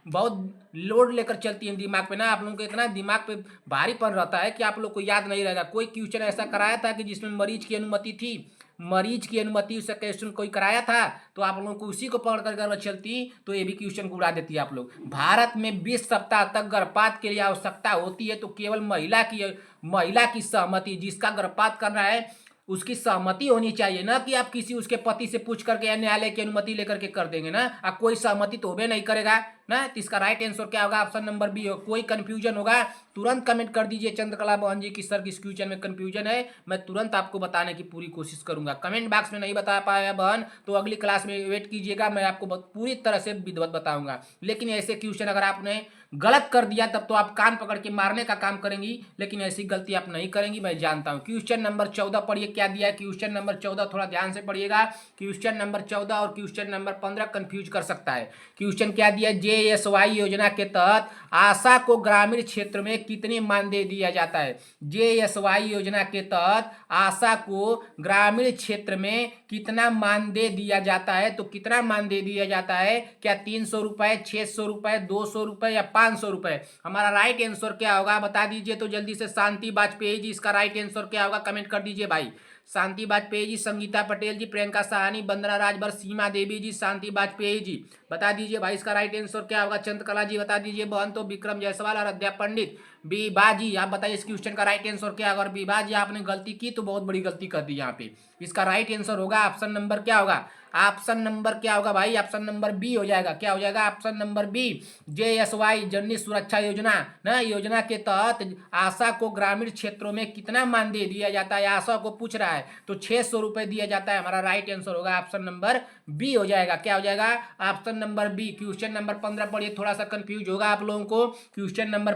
बहुत लोड लेकर चलती है दिमाग पे ना, आप लोगों को इतना दिमाग पे भारीपन रहता है कि आप लोग को याद नहीं रहेगा। कोई क्वेश्चन ऐसा कराया था कि जिसमें मरीज की अनुमति थी, मरीज की अनुमति से क्वेश्चन कोई कराया था, तो आप लोगों को उसी को पढ़ कर अगर चलती तो ये भी क्वेश्चन को उड़ा देती है आप लोग। भारत में 20 सप्ताह तक गर्भपात के लिए आवश्यकता होती है, तो केवल महिला की सहमति, जिसका गर्भपात करना है उसकी सहमति होनी चाहिए ना, कि आप किसी उसके पति से पूछ करके या न्यायालय की अनुमति लेकर के कर देंगे ना। आप कोई सहमति तो होबे नहीं करेगा ना। तो इसका राइट आंसर क्या होगा? ऑप्शन नंबर बी हो। कोई कंफ्यूजन होगा तुरंत कमेंट कर दीजिए चंद्रकला बहन जी की सर किस क्वेश्चन में कंफ्यूजन है, मैं तुरंत आपको बताने की पूरी कोशिश करूंगा। कमेंट बॉक्स में नहीं बता पाया बहन तो अगली क्लास में वेट कीजिएगा, मैं आपको पूरी तरह से विधिवत बताऊंगा। लेकिन ऐसे क्वेश्चन अगर आपने गलत कर दिया तब तो आप कान पकड़ के मारने का काम करेंगी, लेकिन ऐसी गलती आप नहीं करेंगी, मैं जानता हूं। क्वेश्चन नंबर 14 पढ़िए क्या दिया है। क्वेश्चन नंबर 14 थोड़ा ध्यान से पढ़िएगा। क्वेश्चन नंबर 14 और क्वेश्चन नंबर 15 कंफ्यूज कर सकता है। क्वेश्चन क्या दिया? JSY योजना के तहत आशा को ग्रामीण क्षेत्र में कितनी मानदेय दिया जाता है? JSY योजना के तहत आशा को ग्रामीण क्षेत्र में कितना मानदेय दिया जाता है? तो कितना मानदेय दिया जाता है? क्या 300 रुपए, 600 रुपए, 200 रुपए या 500 रुपए? हमारा राइट आंसर क्या होगा बता दीजिए तो जल्दी से। शांति वाजपेयी जी, इसका राइट आंसर क्या होगा कमेंट कर दीजिए भाई। शांति वाजपेयी जी, संगीता पटेल जी, प्रियंका साहनी, वंदना राजभर, सीमा देवी जी, शांति वाजपेयी जी, बता दीजिए भाई इसका राइट आंसर क्या होगा। चंद्रकला जी बता दीजिए। बहन तो विक्रम जायसवाल और अध्याप पंडित। बीबा जी आप बताइए इस क्वेश्चन का राइट आंसर क्या होगा। और बीबा जी आपने गलती की तो बहुत बड़ी गलती कर दी यहाँ पे। इसका राइट आंसर होगा ऑप्शन नंबर क्या होगा? ऑप्शन नंबर क्या होगा भाई? ऑप्शन नंबर बी हो जाएगा। क्या हो जाएगा? Option number B. JSY Janani Suraksha Yojana ना, योजना के तहत आशा को ग्रामीण क्षेत्रों में कितना मानदेय दिया जाता है? आशा को पूछ रहा है तो 600 रुपए दिया जाता है। हमारा राइट आंसर होगा ऑप्शन नंबर बी हो जाएगा। क्या हो जाएगा? Option number B. Question number 15 पढ़िए, थोड़ा सा कंफ्यूज होगा आप लोगों को। क्वेश्चन नंबर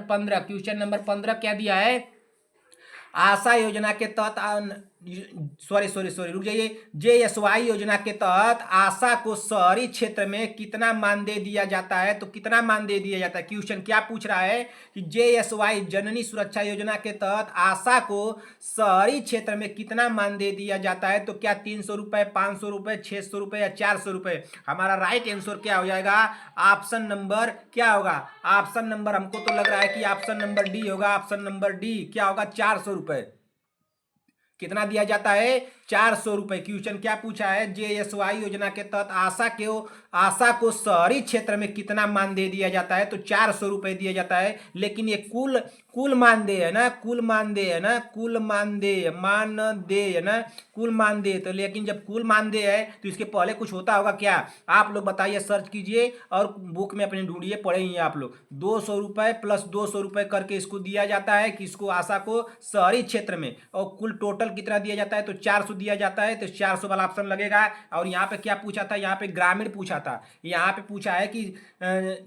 15 क्या दिया है? आशा योजना के तहत सॉरी रुक जाइए। JSY योजना के तहत आशा को शहरी क्षेत्र में कितना मानदेय दिया जाता है? तो कितना मानदेय दिया जाता है? क्वेश्चन क्या पूछ रहा है कि JSY जननी सुरक्षा योजना के तहत आशा को शहरी क्षेत्र में कितना मानदेय दिया जाता है? तो क्या 300 रुपए, 500 रुपए, 600 रुपए या 400 रुपए? हमारा राइट आंसर क्या हो जाएगा? ऑप्शन नंबर क्या होगा? ऑप्शन नंबर हमको तो लग रहा है कि ऑप्शन नंबर डी होगा। ऑप्शन नंबर डी क्या होगा? 400 रुपए। कितना दिया जाता है? 400 रुपए। क्वेश्चन क्या पूछा है? JSY योजना के तहत आशा को शहरी क्षेत्र में कितना मानदेय दिया जाता है? तो 400 रुपए दिया जाता है। लेकिन ये कुल मानदेय है ना, कुल मानदेय है ना, कुल मानदेय है ना, कुल मानदेय। तो लेकिन जब कुल मानदेय है तो इसके पहले कुछ होता होगा क्या? आप लोग बताइए, सर्च कीजिए और बुक में अपने ढूंढिए, पढ़ेंगे आप लोग। 200 रुपए प्लस 200 रुपए करके इसको दिया जाता है कि इसको आशा को शहरी क्षेत्र में, और कुल टोटल कितना दिया जाता है? तो 400 दिया जाता है। तो 400 वाला ऑप्शन लगेगा। और यहाँ पे क्या पूछा था? यहाँ पे ग्रामीण पूछा था। यहाँ पे पूछा है कि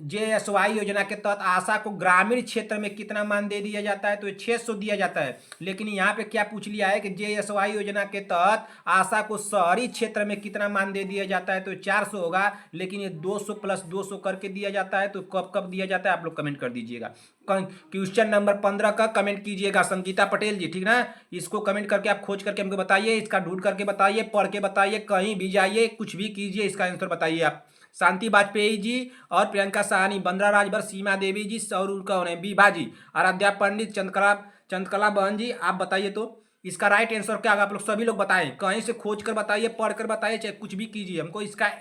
JSY योजना के तहत आशा को ग्रामीण क्षेत्र में कितना मानदेय दिया जाता है? तो 600 दिया जाता है। लेकिन यहाँ पे क्या पूछ लिया है कि JSY योजना के तहत आशा को शहरी क्षेत्र में कितना मानदेय दिया जाता है? तो 400 होगा। लेकिन ये 200 प्लस 200 करके दिया जाता है। तो कब कब दिया जाता है आप लोग कमेंट कर दीजिएगा। क्वेश्चन नंबर 15 का कमेंट कीजिएगा संगीता पटेल जी, ठीक ना। इसको कमेंट करके आप खोज करके हमको बताइए, इसका ढूंढ करके बताइए, पढ़ के बताइए, कहीं भी जाइए, कुछ भी कीजिए, इसका आंसर बताइए आप। शांति वाजपेयी जी और प्रियंका साहनी, बंद्रा राजभर, सीमा देवी जी और कौन है? बीबा जी, आराध्या पंडित, चंद्रकला बहन जी, आप बताइए तो इसका राइट आंसर क्या होगा? आप लोग सभी लोग बताएं, कहीं से खोज कर बताइए, पढ़ कर बताइए, चाहे कुछ भी कीजिए। हमको इसका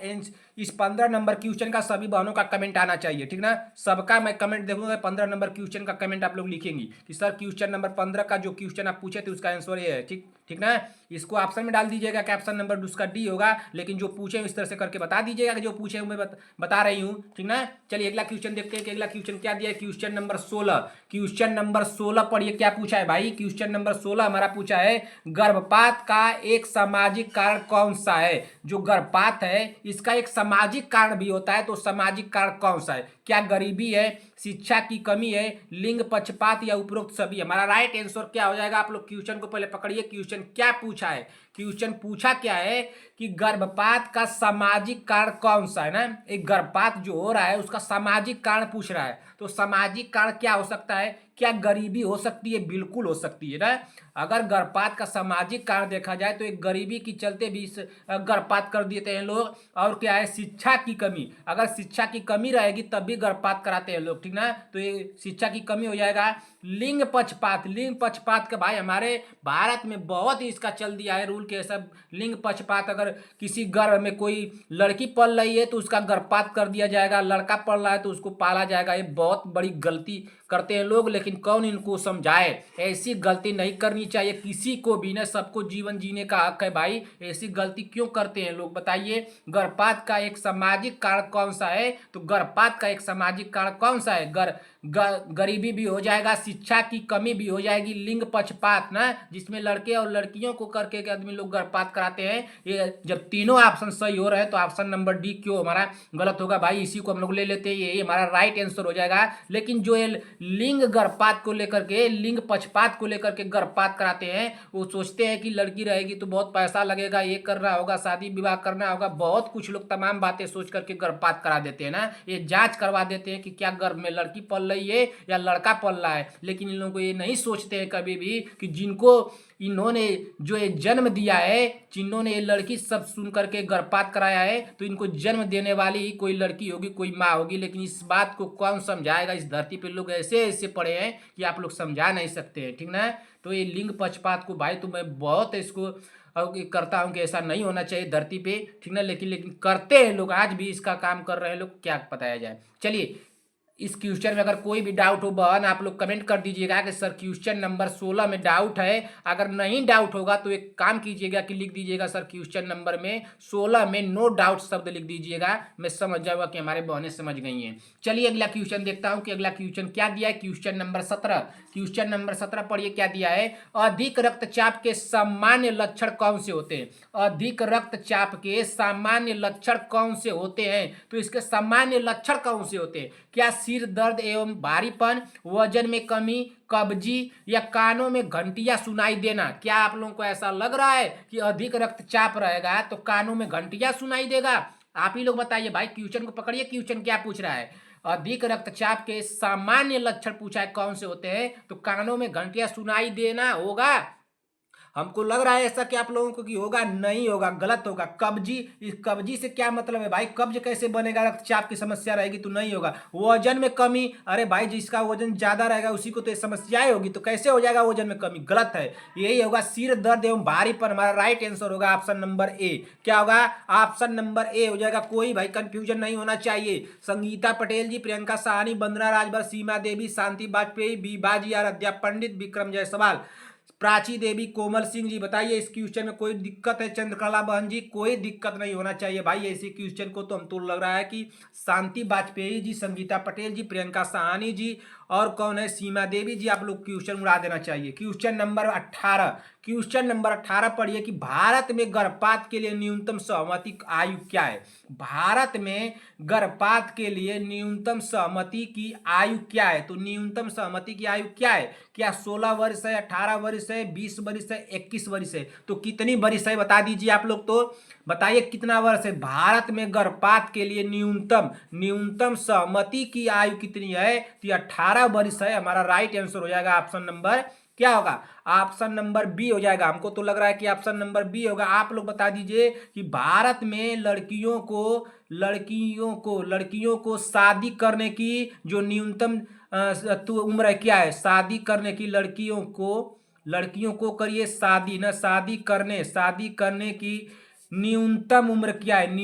इस 15 नंबर क्वेश्चन का सभी बहनों का कमेंट आना चाहिए, ठीक ना। सबका मैं कमेंट देखूंगा। 15 नंबर क्वेश्चन का कमेंट आप लोग लिखेंगी कि सर क्वेश्चन नंबर 15 का जो क्वेश्चन आप पूछे थे उसका आंसर ये है, ठीक ठीक ना। इसको ऑप्शन में डाल दीजिएगा कि ऑप्शन नंबर उसका डी होगा। लेकिन जो पूछे इस तरह से करके बता दीजिएगा कि जो पूछे मैं बता रही हूँ, ठीक ना। चलिए अगला क्वेश्चन देखते हैं कि अगला क्वेश्चन क्या दिया है। क्वेश्चन नंबर 16, क्वेश्चन नंबर 16 पढ़िए क्या पूछा है भाई। क्वेश्चन नंबर 16 हमारा पूछा है, गर्भपात का एक सामाजिक कारण कौन सा है? जो गर्भपात है इसका एक सामाजिक कारण भी होता है, तो सामाजिक कारण कौन सा है? क्या गरीबी है, शिक्षा की कमी है, लिंग पक्षपात या उपरोक्त सभी? हमारा राइट आंसर क्या हो जाएगा? आप लोग क्वेश्चन को पहले पकड़िए। क्वेश्चन क्या पूछा है? क्वेश्चन पूछा क्या है कि गर्भपात का सामाजिक कारण कौन सा है ना। एक गर्भपात जो हो रहा है उसका सामाजिक कारण पूछ रहा है। तो सामाजिक कारण क्या हो सकता है? क्या गरीबी हो सकती है? बिल्कुल हो सकती है ना। अगर गर्भपात का सामाजिक कारण देखा जाए तो एक गरीबी के चलते भी गर्भपात कर देते हैं लोग। और क्या है? शिक्षा की कमी। अगर शिक्षा की कमी रहेगी तब भी गर्भपात कराते हैं लोग, ठीक ना। तो ये शिक्षा की कमी हो जाएगा। लिंग पक्षपात, लिंग पक्षपात का भाई हमारे भारत में बहुत ही इसका चल दिया है रूल के सब। लिंग पक्षपात, अगर किसी गर्भ में कोई लड़की पल रही है तो उसका गर्भपात कर दिया जाएगा, लड़का पल रहा है तो उसको पाला जाएगा। ये बहुत बड़ी गलती करते हैं लोग, लेकिन कौन इनको समझाए। ऐसी गलती नहीं करनी चाहिए किसी को भी ना। सबको जीवन जीने का हक है भाई। ऐसी गलती क्यों करते हैं लोग, बताइए। गर्भपात का एक सामाजिक कारण कौन सा है? तो गर्भपात का एक सामाजिक कारण कौन सा है? गरीबी भी हो जाएगा, शिक्षा की कमी भी हो जाएगी, लिंग पक्षपात ना, जिसमें लड़के और लड़कियों को करके आदमी लोग गर्भपात कराते हैं। ये जब तीनों ऑप्शन सही हो रहे हैं तो ऑप्शन नंबर डी क्यों हमारा गलत होगा भाई? इसी को हम लोग ले लेते हैं, ये हमारा राइट आंसर हो जाएगा। लेकिन जो ये लिंग गर्भपात को लेकर के, लिंग पक्षपात को लेकर के गर्भपात कराते हैं, वो सोचते हैं कि लड़की रहेगी तो बहुत पैसा लगेगा, ये करना होगा, शादी विवाह करना होगा, बहुत कुछ लोग तमाम बातें सोच करके गर्भपात करा देते हैं ना। ये जांच करवा देते हैं कि क्या गर्भ में लड़की पल रही है या लड़का पल रहा है। लेकिन इन लोगों को ये नहीं सोचते हैं कभी भी कि जिनको इन्होंने जो ये जन्म दिया है, जिन्होंने ये लड़की सब सुन करके गर्भपात कराया है, तो इनको जन्म देने वाली ही कोई लड़की होगी, कोई माँ होगी। लेकिन इस बात को कौन समझाएगा? इस धरती पे लोग ऐसे ऐसे पड़े हैं कि आप लोग समझा नहीं सकते हैं, ठीक ना। तो ये लिंग पक्षपात को भाई तो मैं बहुत इसको करता हूँ कि ऐसा नहीं होना चाहिए धरती पे, ठीक ना। लेकिन करते हैं लोग, आज भी इसका काम कर रहे हैं लोग, क्या बताया जाए। चलिए इस क्वेश्चन में अगर कोई भी डाउट हो बहन आप लोग कमेंट कर दीजिएगा कि सर क्वेश्चन नंबर 16 में डाउट है। अगर नहीं डाउट होगा तो एक काम कीजिएगा कि लिख दीजिएगा सर क्वेश्चन नंबर में 16 में नो डाउट शब्द लिख दीजिएगा, मैं समझ जाऊंगा कि हमारे बहनें समझ गई हैं। चलिए अगला क्वेश्चन देखता हूं कि अगला क्वेश्चन क्या दिया है। क्वेश्चन नंबर 17, क्वेश्चन नंबर 17 पढ़िए क्या दिया है। अधिक रक्तचाप के सामान्य लक्षण कौन से होते हैं? अधिक रक्तचाप के सामान्य लक्षण कौन से होते हैं? तो इसके सामान्य लक्षण कौन से होते हैं? क्या सिर दर्द एवं भारीपन, वजन में कमी, कब्जी या कानों में घंटियां सुनाई देना। क्या आप लोगों को ऐसा लग रहा है कि अधिक रक्तचाप रहेगा तो कानों में घंटियां सुनाई देगा? आप ही लोग बताइए भाई, क्वेश्चन को पकड़िए, क्वेश्चन क्या पूछ रहा है। अधिक रक्तचाप के सामान्य लक्षण पूछा है कौन से होते हैं, तो कानों में घंटियां सुनाई देना होगा। हमको लग रहा है ऐसा कि आप लोगों को कि होगा, नहीं होगा, गलत होगा। कब्जी, इस कब्जी से क्या मतलब है भाई, कब्ज कैसे बनेगा, रक्तचाप की समस्या रहेगी तो नहीं होगा। वजन में कमी, अरे भाई जिसका वजन ज्यादा रहेगा उसी को तो ये समस्याएं होगी, तो कैसे हो जाएगा वजन में कमी, गलत है। यही होगा सिर दर्द एवं भारीपन। हमारा राइट आंसर होगा ऑप्शन नंबर ए। क्या होगा, ऑप्शन नंबर ए हो जाएगा। कोई भाई कंफ्यूजन नहीं होना चाहिए। संगीता पटेल जी, प्रियंका साहनी, वंदना राजभर, सीमा देवी, शांति वाजपेयी, बी बाजी आराध्या पंडित, विक्रम जायसवाल, प्राची देवी, कोमल सिंह जी, बताइए इस क्वेश्चन में कोई दिक्कत है? चंद्रकला बहन जी, कोई दिक्कत नहीं होना चाहिए भाई ऐसे क्वेश्चन को। तो हम तो लग रहा है कि शांति वाजपेयी जी, संगीता पटेल जी, प्रियंका साहनी जी और कौन है, सीमा देवी जी, आप लोग क्वेश्चन उड़ा देना चाहिए। क्वेश्चन नंबर 18, क्वेश्चन नंबर 18 पढ़िए कि भारत में गर्भपात के लिए न्यूनतम सहमति आयु क्या है। भारत में गर्भपात के लिए न्यूनतम सहमति की आयु क्या है? तो न्यूनतम सहमति की आयु क्या है? क्या 16 वर्ष है, 18 वर्ष है, 20 वर्ष है, 21 वर्ष है? तो कितनी वर्ष है बता दीजिए आप लोग, तो बताइए कितना वर्ष है। भारत में गर्भपात के लिए न्यूनतम सहमति की आयु कितनी है? तो 18 वर्ष है। हमारा राइट आंसर हो जाएगा ऑप्शन नंबर, क्या होगा, ऑप्शन नंबर बी हो जाएगा। हमको तो लग रहा है कि ऑप्शन नंबर बी होगा। आप लोग बता दीजिए कि भारत में लड़कियों को शादी करने की जो न्यूनतम तो उम्र है, क्या है शादी करने की, लड़कियों को करिए शादी ना, शादी करने की न्यूनतम उम्र क्या है?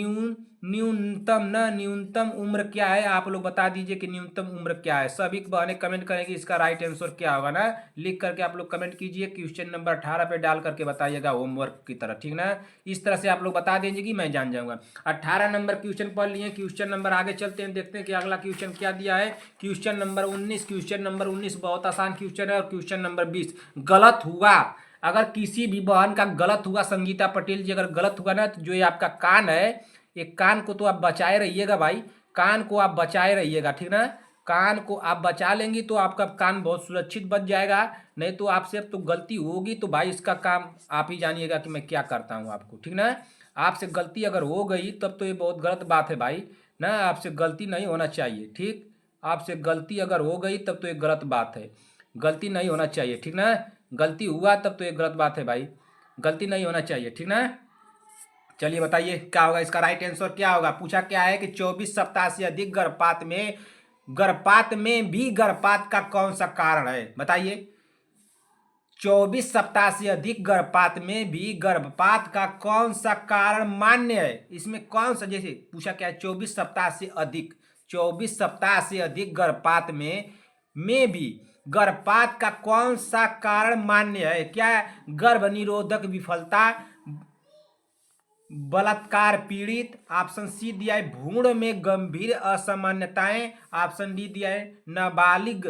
न्यूनतम उम्र क्या है? आप लोग बता दीजिए कि न्यूनतम उम्र क्या है। सभी बहनें कमेंट करेंगे इसका राइट आंसर क्या होगा ना, लिख करके आप लोग कमेंट कीजिए। क्वेश्चन नंबर 18 पे डाल करके बताइएगा होमवर्क की तरह, ठीक ना। इस तरह से आप लोग बता दीजिए कि मैं जान जाऊंगा। 18 नंबर क्वेश्चन पढ़ लिए। क्वेश्चन नंबर आगे चलते हैं, देखते हैं कि अगला क्वेश्चन क्या दिया है। क्वेश्चन नंबर 19 बहुत आसान क्वेश्चन है। और क्वेश्चन नंबर 20 गलत हुआ, अगर किसी भी बहन का गलत हुआ, संगीता पटेल जी अगर गलत हुआ ना, तो जो ये आपका कान है, एक कान को तो आप बचाए रहिएगा भाई, कान को आप बचाए रहिएगा, ठीक ना। कान को आप बचा लेंगी तो आपका कान बहुत सुरक्षित बच जाएगा। नहीं तो आपसे अब तो गलती होगी तो भाई इसका काम आप ही जानिएगा कि मैं क्या करता हूँ आपको, ठीक ना। आपसे गलती अगर हो गई तब तो ये बहुत गलत बात है भाई ना, आपसे गलती नहीं होना चाहिए, ठीक। आपसे गलती अगर हो गई तब तो ये गलत बात है, गलती नहीं होना चाहिए, ठीक ना। गलती हुआ तब तो ये गलत बात है भाई, गलती नहीं होना चाहिए, ठीक ना। चलिए बताइए क्या होगा, इसका राइट आंसर क्या होगा। पूछा क्या है कि 24 सप्ताह से अधिक गर्भपात में भी गर्भपात का कौन सा कारण है, बताइए। 24 सप्ताह से अधिक गर्भपात में भी गर्भपात का कौन सा कारण मान्य है। इसमें कौन सा, जैसे पूछा क्या है, 24 सप्ताह से अधिक गर्भपात में भी गर्भपात का कौन सा कारण मान्य है। क्या गर्भ निरोधक विफलता, बलात्कार पीड़ित, ऑप्शन सी दिया है भ्रूण में गंभीर असामान्यताएं, ऑप्शन डी दिया है नाबालिग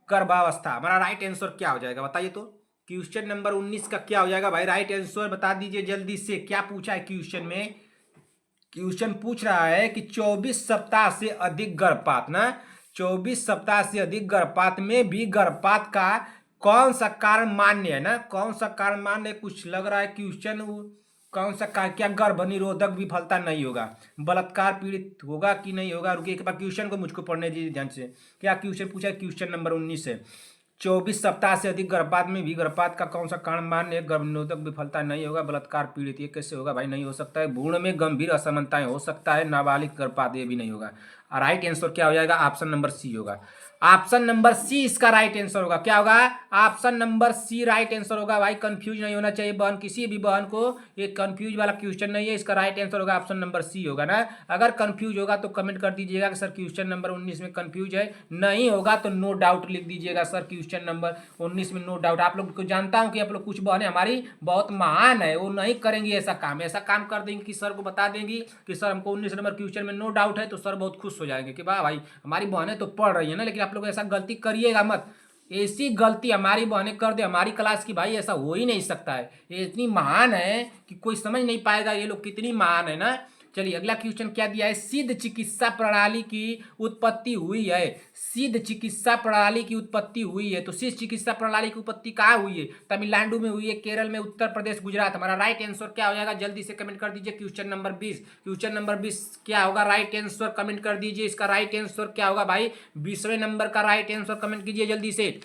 गर्भावस्था। हमारा राइट आंसर क्या हो जाएगा बताइए तो। क्वेश्चन नंबर 19 का क्या हो जाएगा भाई, राइट आंसर बता दीजिए जल्दी से। क्या पूछा है क्वेश्चन में, क्वेश्चन पूछ रहा है कि 24 सप्ताह से अधिक गर्भपात ना, 24 सप्ताह से अधिक गर्भपात में भी गर्भपात का कौन सा कारण मान्य है ना, कौन सा कारण मान्य है। कुछ लग रहा है क्वेश्चन कौन सा कारण, क्या गर्भ निरोधक विफलता नहीं होगा, बलात्कार पीड़ित होगा कि नहीं होगा। रुकिए एक बार क्वेश्चन को मुझको पढ़ने दीजिए ध्यान से। क्या क्वेश्चन पूछा है, क्वेश्चन नंबर 19 है। 24 सप्ताह से अधिक गर्भपात में भी गर्भपात का कौन सा कारण मान्य है, गर्भ निरोधक विफलता नहीं होगा, बलात्कार पीड़ित, ये कैसे होगा भाई, नहीं हो सकता है। भ्रूण में गंभीर असमानताएं हो सकता है, नाबालिग गर्भपात ये भी नहीं होगा। राइट आंसर क्या हो जाएगा, ऑप्शन नंबर सी होगा। ऑप्शन नंबर सी इसका राइट आंसर होगा। क्या होगा, option number C right answer होगा भाई। कंफ्यूज नहीं होना चाहिए बहन, किसी भी बहन को ये कंफ्यूज वाला क्वेश्चन नहीं है। इसका राइट आंसर होगा ऑप्शन नंबर सी होगा ना। अगर कंफ्यूज होगा तो कमेंट कर दीजिएगा कि सर क्वेश्चन नंबर 19 में कंफ्यूज है, नहीं होगा तो नो डाउट लिख दीजिएगा सर क्वेश्चन नंबर 19 में नो डाउट। आप लोग को जानता हूं कि आप लोग कुछ बहनें हमारी बहुत महान है, वो नहीं करेंगी ऐसा काम कर देंगे कि सर को बता देंगी कि सर हमको 19 नंबर क्वेश्चन में नो डाउट है, तो सर बहुत खुश हो जाएंगे कि वाह भाई हमारी बहनें तो पढ़ रही है ना। लेकिन आप लोग ऐसा गलती करिएगा मत, ऐसी गलती हमारी बहनें कर दे हमारी क्लास की, भाई ऐसा हो ही नहीं सकता है। ये इतनी महान है कि कोई समझ नहीं पाएगा ये लोग कितनी महान है ना। चलिए अगला क्वेश्चन क्या दिया है, सिद्ध चिकित्सा प्रणाली की उत्पत्ति हुई है, सिद्ध चिकित्सा प्रणाली की उत्पत्ति हुई है। तो सिद्ध चिकित्सा प्रणाली की उत्पत्ति कहाँ हुई है, तमिलनाडु में हुई है, केरल में, उत्तर प्रदेश, गुजरात। हमारा राइट आंसर क्या हो जाएगा, जल्दी से कमेंट कर दीजिए। क्वेश्चन नंबर 20, क्वेश्चन नंबर 20 क्या होगा, राइट आंसर कमेंट कर दीजिए। इसका राइट आंसर क्या होगा भाई, 20वें नंबर का राइट आंसर कमेंट कीजिए जल्दी से।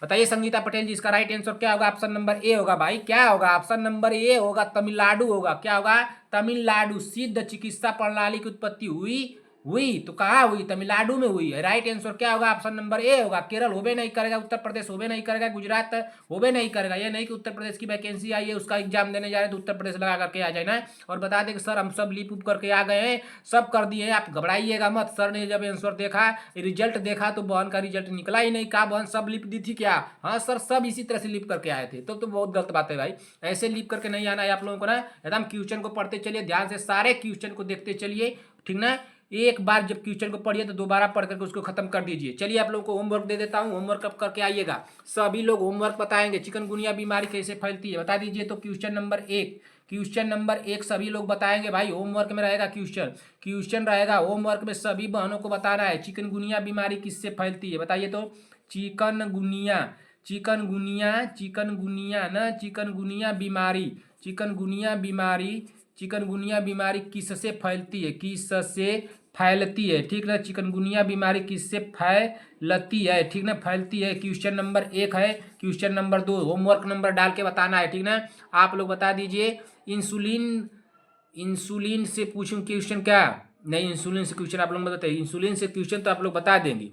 बताइए संगीता पटेल जी, इसका राइट आंसर क्या होगा, ऑप्शन नंबर ए होगा भाई। क्या होगा, ऑप्शन नंबर ए होगा, तमिलनाडु होगा। क्या होगा, तमिलनाडु। सिद्ध चिकित्सा प्रणाली की उत्पत्ति हुई हुई तो कहाँ हुई, तमिलनाडु में हुई है। राइट आंसर क्या होगा, ऑप्शन नंबर ए होगा। केरल होबे नहीं करेगा, उत्तर प्रदेश होबे नहीं करेगा, गुजरात होबे नहीं करेगा। ये नहीं कि उत्तर प्रदेश की वैकेंसी आई है उसका एग्जाम देने जा रहे तो उत्तर प्रदेश लगा करके आ जाए ना। और बता दें कि सर हम सब लीप उप करके आ गए हैं, सब कर दिए हैं, आप घबराइएगा मत। सर ने जब आंसर देखा, रिजल्ट देखा तो बहन का रिजल्ट निकला ही नहीं। कहा बहन सब लिप दी थी क्या, हाँ सर सब इसी तरह से लिप करके आए थे। तो बहुत गलत बात है भाई, ऐसे लिप करके नहीं आना है आप लोगों को ना। एकदम क्वेश्चन को पढ़ते चलिए, ध्यान से सारे क्वेश्चन को देखते चलिए, ठीक ना। एक बार जब क्वेश्चन को पढ़िए तो दोबारा पढ़ करके उसको खत्म कर दीजिए। चलिए आप लोगों को होमवर्क दे देता हूँ, होमवर्क कब करके आइएगा। सभी लोग होमवर्क बताएंगे। चिकनगुनिया बीमारी कैसे फैलती है बता दीजिए। तो क्वेश्चन नंबर 1, क्वेश्चन नंबर 1 सभी लोग बताएंगे भाई। होमवर्क में रहेगा क्वेश्चन, क्वेश्चन रहेगा होमवर्क में, सभी बहनों को बताना है चिकनगुनिया बीमारी किससे फैलती है बताइए। तो चिकनगुनिया, चिकनगुनिया, चिकनगुनिया ना, चिकनगुनिया बीमारी, चिकनगुनिया बीमारी, चिकनगुनिया बीमारी किससे फैलती है, किससे फैलती है, ठीक ना। चिकनगुनिया बीमारी किससे फैलती है, ठीक ना, फैलती है। क्वेश्चन नंबर 1 है। क्वेश्चन नंबर 2 होमवर्क नंबर डाल के बताना है, ठीक ना। आप लोग बता दीजिए। इंसुलिन, इंसुलिन से पूछूं क्वेश्चन क्या, नहीं इंसुलिन से क्वेश्चन आप लोग बताइए। इंसुलिन से क्वेश्चन तो आप लोग बता देंगे,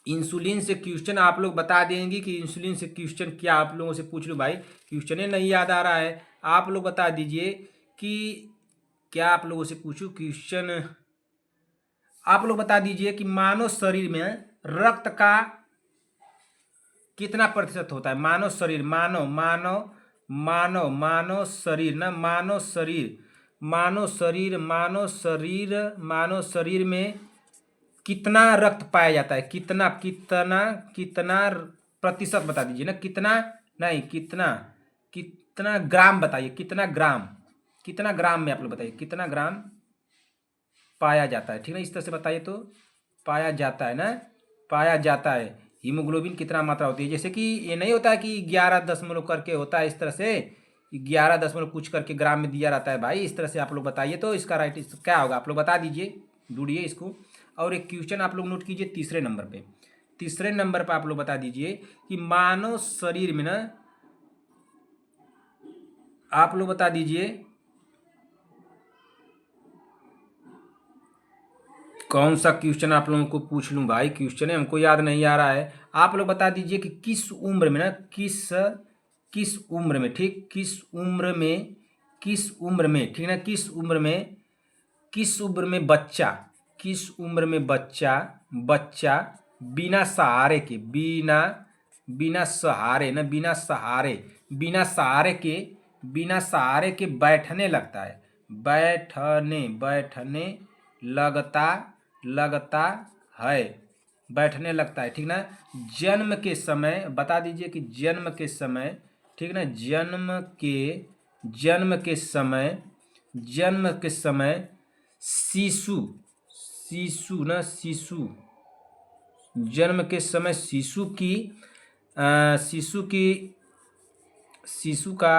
इंसुलिन से क्वेश्चन आप लोग बता देंगे कि इंसुलिन से क्वेश्चन क्या आप लोगों से पूछ लूँ भाई। क्वेश्चन ही नहीं याद आ रहा है, आप लोग बता दीजिए कि क्या आप लोगों से पूछूं क्वेश्चन। आप लोग बता दीजिए कि मानव शरीर में रक्त का कितना प्रतिशत होता है, मानव शरीर, मानव मानव मानव मानव शरीर ना, मानव शरीर, मानव शरीर, मानव शरीर, मानव शरीर में कितना रक्त पाया जाता है, कितना कितना कितना प्रतिशत बता दीजिए ना, कितना नहीं कितना, कितना ग्राम बताइए, कितना ग्राम, कितना ग्राम में आप लोग बताइए कितना ग्राम पाया जाता है, ठीक है। इस तरह से बताइए तो पाया जाता है ना, पाया जाता है। हीमोग्लोबिन कितना मात्रा होती है, जैसे कि ये नहीं होता है कि 11 दशमलव करके होता है, इस तरह से 11 दशमलव कुछ करके ग्राम में दिया रहता है भाई। इस तरह से आप लोग बताइए तो इसका राइट क्या होगा, आप लोग बता दीजिए, ढूंढिए इसको। और एक क्वेश्चन आप लोग नोट कीजिए तीसरे नंबर पे, तीसरे नंबर पर आप लोग बता दीजिए कि मानव शरीर में ना, आप लोग बता दीजिए कौन सा क्वेश्चन आप लोगों को पूछ लूं भाई, क्वेश्चन है हमको याद नहीं आ रहा है। आप लोग बता दीजिए कि किस उम्र में ना, किस किस उम्र में, ठीक, किस उम्र में, किस उम्र में, ठीक ना, किस उम्र में, किस उम्र में बच्चा, किस उम्र में बच्चा, बच्चा बिना सहारे के, बिना बिना सहारे ना, बिना सहारे, बिना सहारे के, बिना सहारे के बैठने लगता है, बैठने बैठने लगता लगता है, बैठने लगता है, ठीक ना। जन्म के समय बता दीजिए कि जन्म के समय, ठीक ना, जन्म के समय, जन्म के समय शिशु, शिशु ना, शिशु, जन्म के समय शिशु की शिशु की, शिशु का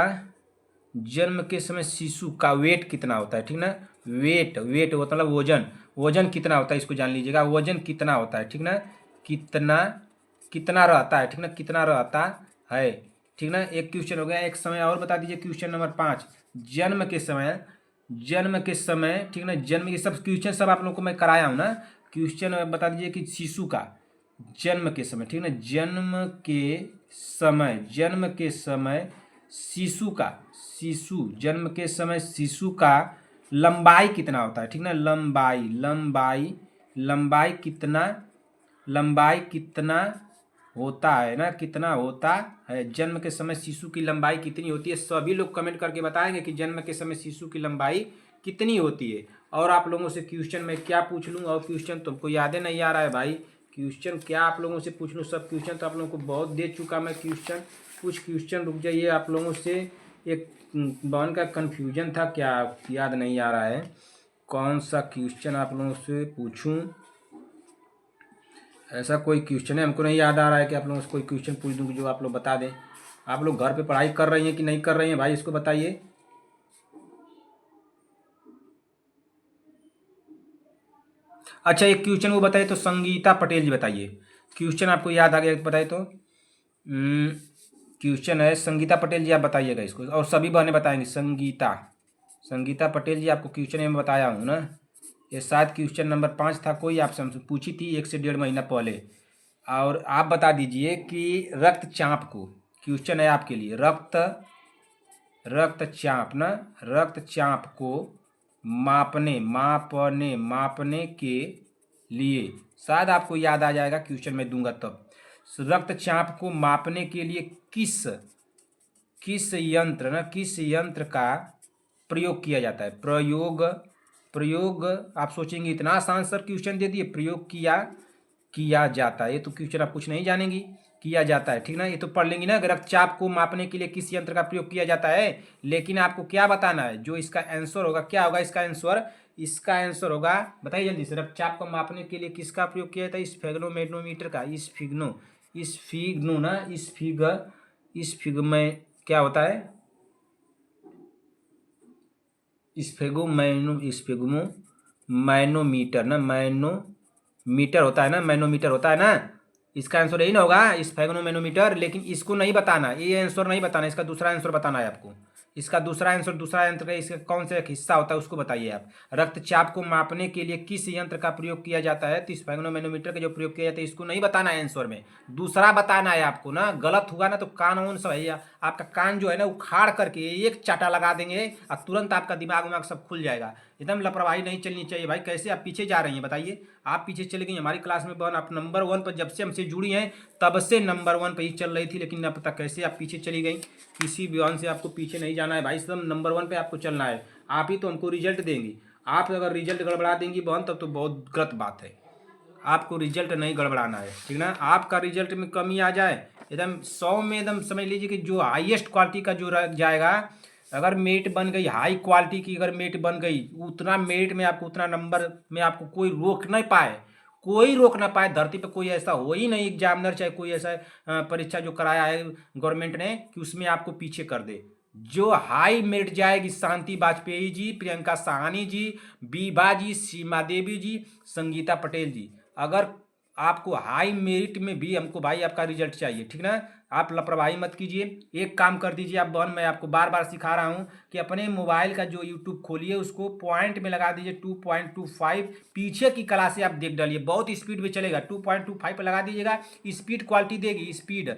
जन्म के समय शिशु का वेट कितना होता है, ठीक ना। वेट, वेट मतलब वजन, वजन कितना होता है इसको जान लीजिएगा, वजन कितना होता है, ठीक ना, कितना कितना रहता है, ठीक ना, कितना रहता है, ठीक ना। एक क्वेश्चन हो गया। एक समय और बता दीजिए, क्वेश्चन नंबर 5, जन्म के समय, जन्म के समय, ठीक ना, जन्म के सब क्वेश्चन सब आप लोगों को मैं कराया हूँ ना। क्वेश्चन बता दीजिए कि शिशु का जन्म के समय, ठीक ना, जन्म के समय, जन्म के समय शिशु का, शिशु जन्म के समय शिशु का लंबाई कितना होता है, ठीक ना, लंबाई, लंबाई, लंबाई कितना, लंबाई कितना होता है ना, कितना होता है, जन्म के समय शिशु की लंबाई कितनी होती है। सभी लोग कमेंट करके बताएंगे कि जन्म के समय शिशु की लंबाई कितनी होती है। और आप लोगों से क्वेश्चन मैं क्या पूछ लूँ, और क्वेश्चन तुमको याद नहीं आ रहा है भाई, क्वेश्चन क्या आप लोगों से पूछ लूँ, सब क्वेश्चन तो आप लोगों को बहुत दे चुका मैं क्वेश्चन। कुछ क्वेश्चन रुक जाइए, आप लोगों से एक बहन का कन्फ्यूजन था क्या, याद नहीं आ रहा है कौन सा क्वेश्चन आप लोगों से पूछूं। ऐसा कोई क्वेश्चन है, हमको नहीं याद आ रहा है कि आप लोगों से कोई क्वेश्चन पूछ दूं जो आप लोग बता दें। आप लोग घर पे पढ़ाई कर रही हैं कि नहीं कर रही हैं भाई, इसको बताइए। अच्छा एक क्वेश्चन वो बताइए तो, संगीता पटेल जी बताइए। क्वेश्चन आपको याद आ गया बताइए तो। क्वेश्चन है संगीता पटेल जी, आप बताइएगा इसको, और सभी बहनें बताएंगी। संगीता संगीता पटेल जी, आपको क्वेश्चन मैं बताया हूँ ना, ये शायद क्वेश्चन नंबर 5 था, कोई आपसे हमसे पूछी थी 1 से 1.5 महीना पहले। और आप बता दीजिए कि रक्तचाप को, क्वेश्चन है आपके लिए, रक्तचाप ना, रक्तचाप को मापने के लिए, शायद आपको याद आ जाएगा क्वेश्चन मैं दूंगा तब। रक्तचाप को मापने के लिए किस यंत्र का प्रयोग किया जाता है। प्रयोग आप सोचेंगे इतना आसान सर क्वेश्चन दे दिए, प्रयोग किया जाता है, ये तो क्वेश्चन आप कुछ नहीं जानेंगी। किया जाता है, ठीक ना, ये तो पढ़ लेंगी ना। रक्तचाप को मापने के लिए किस यंत्र का प्रयोग किया जाता है, लेकिन आपको क्या बताना है, जो इसका आंसर होगा क्या होगा, इसका आंसर होगा, बताइए जल्दी से। रक्तचाप को मापने के लिए किसका प्रयोग किया जाता है, स्फेग्नोमेट्रोमीटर का। इस फिग में क्या होता है, स्फेगो मैनोमीटर ना, मैनोमीटर होता है ना, मैनोमीटर होता है ना। इसका आंसर यही ना होगा, स्फेगनो मैनोमीटर। लेकिन इसको नहीं बताना, ये आंसर नहीं बताना, इसका दूसरा आंसर बताना है आपको। इसका दूसरा आंसर, दूसरा यंत्र का इसका कौन सा एक हिस्सा होता है उसको बताइए आप। रक्तचाप को मापने के लिए किस यंत्र का प्रयोग किया जाता है, तो स्फेगनो मैनोमीटर का जो प्रयोग किया जाता है, इसको नहीं बताना है आंसर में, दूसरा बताना है आपको ना। गलत हुआ ना तो कान सब है, आपका कान जो है ना उखाड़ करके एक चाटा लगा देंगे और तुरंत आपका दिमाग उमाग सब खुल जाएगा। एकदम लापरवाही नहीं चलनी चाहिए भाई। कैसे आप पीछे जा रही हैं बताइए, आप पीछे चली गई। हमारी क्लास में बहन आप नंबर 1 पर जब से हमसे जुड़ी हैं तब से नंबर 1 पर ही चल रही थी, लेकिन न पता कैसे आप पीछे चली गई। किसी भी बहन से आपको पीछे नहीं जाना है भाई, एकदम नंबर 1 पे आपको चलना है। आप ही तो हमको रिजल्ट देंगी, आप अगर रिजल्ट गड़बड़ा देंगी बहन तब तो बहुत गलत बात है। आपको रिजल्ट नहीं गड़बड़ाना है, ठीक ना। आपका रिजल्ट में कमी आ जाए, एकदम 100 में एकदम समझ लीजिए कि जो हाईएस्ट क्वालिटी का जो जाएगा, अगर मेरिट बन गई हाई क्वालिटी की, अगर मेरिट बन गई, उतना मेरिट में आपको, उतना नंबर में आपको कोई रोक नहीं पाए, कोई रोक ना पाए। धरती पे कोई ऐसा हो ही नहीं एग्जामिनर, चाहे कोई ऐसा परीक्षा जो कराया है गवर्नमेंट ने, कि उसमें आपको पीछे कर दे। जो हाई मेरिट जाएगी, शांति वाजपेयी जी, प्रियंका साहनी जी, बीबा जी, सीमा देवी जी, संगीता पटेल जी। अगर आपको हाई मेरिट में भी हमको भाई आपका रिजल्ट चाहिए, ठीक ना। आप लापरवाही मत कीजिए। एक काम कर दीजिए आप बहन, मैं आपको बार बार सिखा रहा हूँ कि अपने मोबाइल का जो यूट्यूब खोलिए उसको पॉइंट में लगा दीजिए 2.25, पीछे की क्लासें आप देख डालिए, बहुत स्पीड में चलेगा। 2.25 पर लगा दीजिएगा, स्पीड क्वालिटी देगी, स्पीड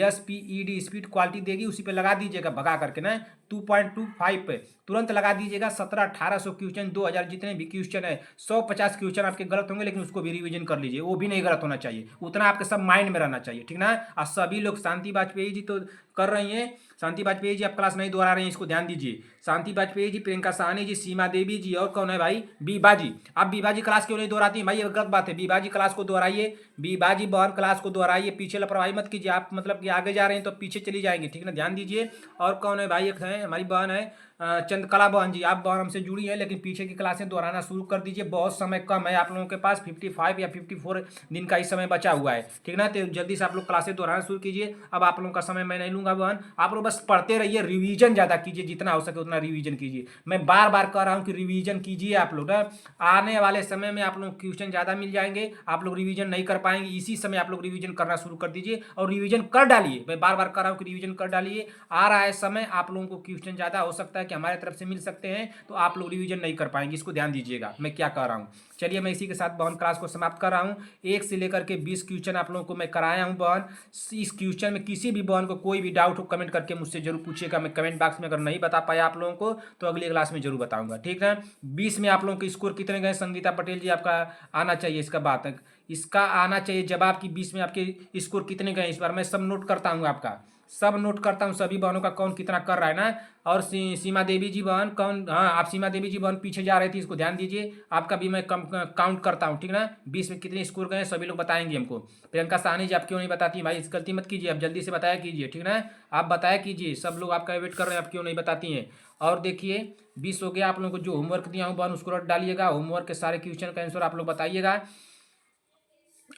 SPED स्पीड क्वालिटी देगी, उसी पे लगा दीजिएगा भगा करके ना। 2.25 पे तुरंत लगा दीजिएगा। 1700-1800 क्वेश्चन, 2000 जितने भी क्वेश्चन है, 150 क्वेश्चन आपके गलत होंगे, लेकिन उसको भी रिवीजन कर लीजिए, वो भी नहीं गलत होना चाहिए, उतना आपके सब माइंड में रहना चाहिए, ठीक ना। और सभी लोग, शांति वाजपेयी जी तो कर रही हैं, शांति वाजपेयी जी आप क्लास नहीं दोहरा रहे हैं, इसको ध्यान दीजिए। शांति वाजपेयी जी, प्रियंका साहनी जी, सीमा देवी जी, और कौन है भाई, बीबा जी। आप बीबा जी क्लास क्यों नहीं दोहराती हैं भाई, ये गलत बात है। बीबा जी क्लास को दोहराइए, बीबा जी बहन क्लास को दोहराइए, पीछे लापरवाही मत कीजिए। आप मतलब कि आगे जा रहे हैं तो पीछे चली जाएंगे, ठीक ना, ध्यान दीजिए। और कौन है भाई, एक है हमारी बहन है चंद्रकला बहन जी, आप बहन हमसे जुड़ी है, लेकिन पीछे की क्लासें दोहराना शुरू कर दीजिए। बहुत समय कम है आप लोगों के पास, 55 या 54 दिन का ही समय बचा हुआ है, ठीक ना। तो जल्दी से आप लोग क्लासें दोहराना शुरू कीजिए। अब आप लोगों का समय मैं नहीं लूंगा बहन, आप लोग बस पढ़ते रहिए, रिवीजन ज़्यादा कीजिए, जितना हो सके उतना रिवीजन कीजिए। मैं बार बार कह रहा हूँ कि रिवीजन कीजिए आप लोग ना। आने वाले समय में आप लोग क्वेश्चन ज़्यादा मिल जाएंगे, आप लोग रिवीजन नहीं कर पाएंगे, इसी समय आप लोग रिवीजन करना शुरू कर दीजिए और रिवीजन कर डालिए। मैं बार बार कह रहा हूँ कि रिवीजन कर डालिए। आ रहा है समय, आप लोगों को क्वेश्चन ज़्यादा हो सकता है कि हमारे तरफ से मिल सकते हैं, तो आप लोग रिवीजन नहीं कर पाएंगे, इसको ध्यान दीजिएगा मैं क्या कह रहा हूँ। चलिए मैं इसी के साथ बहन क्लास को समाप्त कर रहा हूँ। 1 से लेकर के 20 क्वेश्चन आप लोगों को मैं कराया हूँ बहन। इस क्वेश्चन में किसी भी बहन को कोई भी डाउट हो, कमेंट करके मुझसे जरूर पूछिएगा। मैं कमेंट बॉक्स में अगर नहीं बता पाया आप लोगों को तो अगली क्लास में जरूर बताऊंगा, ठीक है। 20 में आप लोगों के स्कोर कितने गए संगीता पटेल जी, आपका आना चाहिए, इसका बात है, इसका आना चाहिए जवाब की 20 में आपके स्कोर कितने गए, इस बार मैं सब नोट करता हूँ आपका। सब नोट करता हूँ सभी बहनों का कौन कितना कर रहा है ना। और सीमा देवी जी बहन कौन, हाँ आप सीमा देवी जी बहन पीछे जा रही थी, इसको ध्यान दीजिए। आपका भी मैं कम काउंट करता हूँ, ठीक ना। 20 में कितने स्कोर गए सभी लोग बताएंगे हमको। प्रियंका साहनी जी आप क्यों नहीं बताती भाई, इस गलती मत कीजिए, आप जल्दी से बताया कीजिए, ठीक ना। आप बताया कीजिए, सब लोग आपका वेट कर रहे हैं, आप क्यों नहीं बताती हैं। और देखिए 20 हो गया। आप लोगों को जो होमवर्क दिया हूँ बहन उसको रट डालिएगा, होमवर्क के सारे क्वेश्चन का आंसर आप लोग बताइएगा।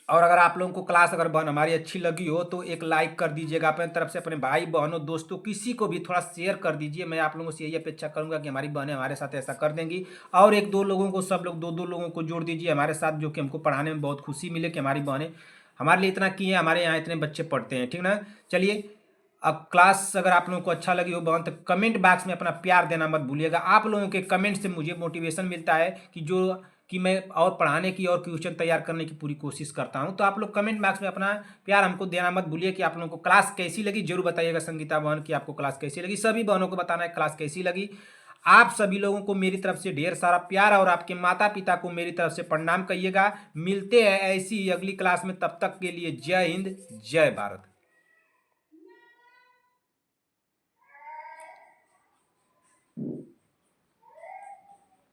और अगर आप लोगों को क्लास अगर बहन हमारी अच्छी लगी हो तो एक लाइक कर दीजिएगा, अपने तरफ से अपने भाई बहनों दोस्तों किसी को भी थोड़ा शेयर कर दीजिए। मैं आप लोगों से यही अपेक्षा करूंगा कि हमारी बहनें हमारे साथ ऐसा कर देंगी। और एक दो लोगों को, सब लोग दो दो लोगों को जोड़ दीजिए हमारे साथ, जो कि हमको पढ़ाने में बहुत खुशी मिले कि हमारी बहनें हमारे लिए इतना की हैं, हमारे यहाँ इतने बच्चे पढ़ते हैं, ठीक ना। चलिए अब क्लास अगर आप लोगों को अच्छा लगी हो बहन तो कमेंट बॉक्स में अपना प्यार देना मत भूलिएगा। आप लोगों के कमेंट से मुझे मोटिवेशन मिलता है कि मैं और पढ़ाने की और क्वेश्चन तैयार करने की पूरी कोशिश करता हूं। तो आप लोग कमेंट बॉक्स में अपना प्यार हमको देना मत भूलिए कि आप लोगों को क्लास कैसी लगी, जरूर बताइएगा। संगीता बहन की आपको क्लास कैसी लगी, सभी बहनों को बताना है क्लास कैसी लगी। आप सभी लोगों को मेरी तरफ से ढेर सारा प्यार, और आपके माता पिता को मेरी तरफ से प्रणाम कहिएगा। मिलते हैं ऐसी अगली क्लास में, तब तक के लिए जय हिंद जय भारत।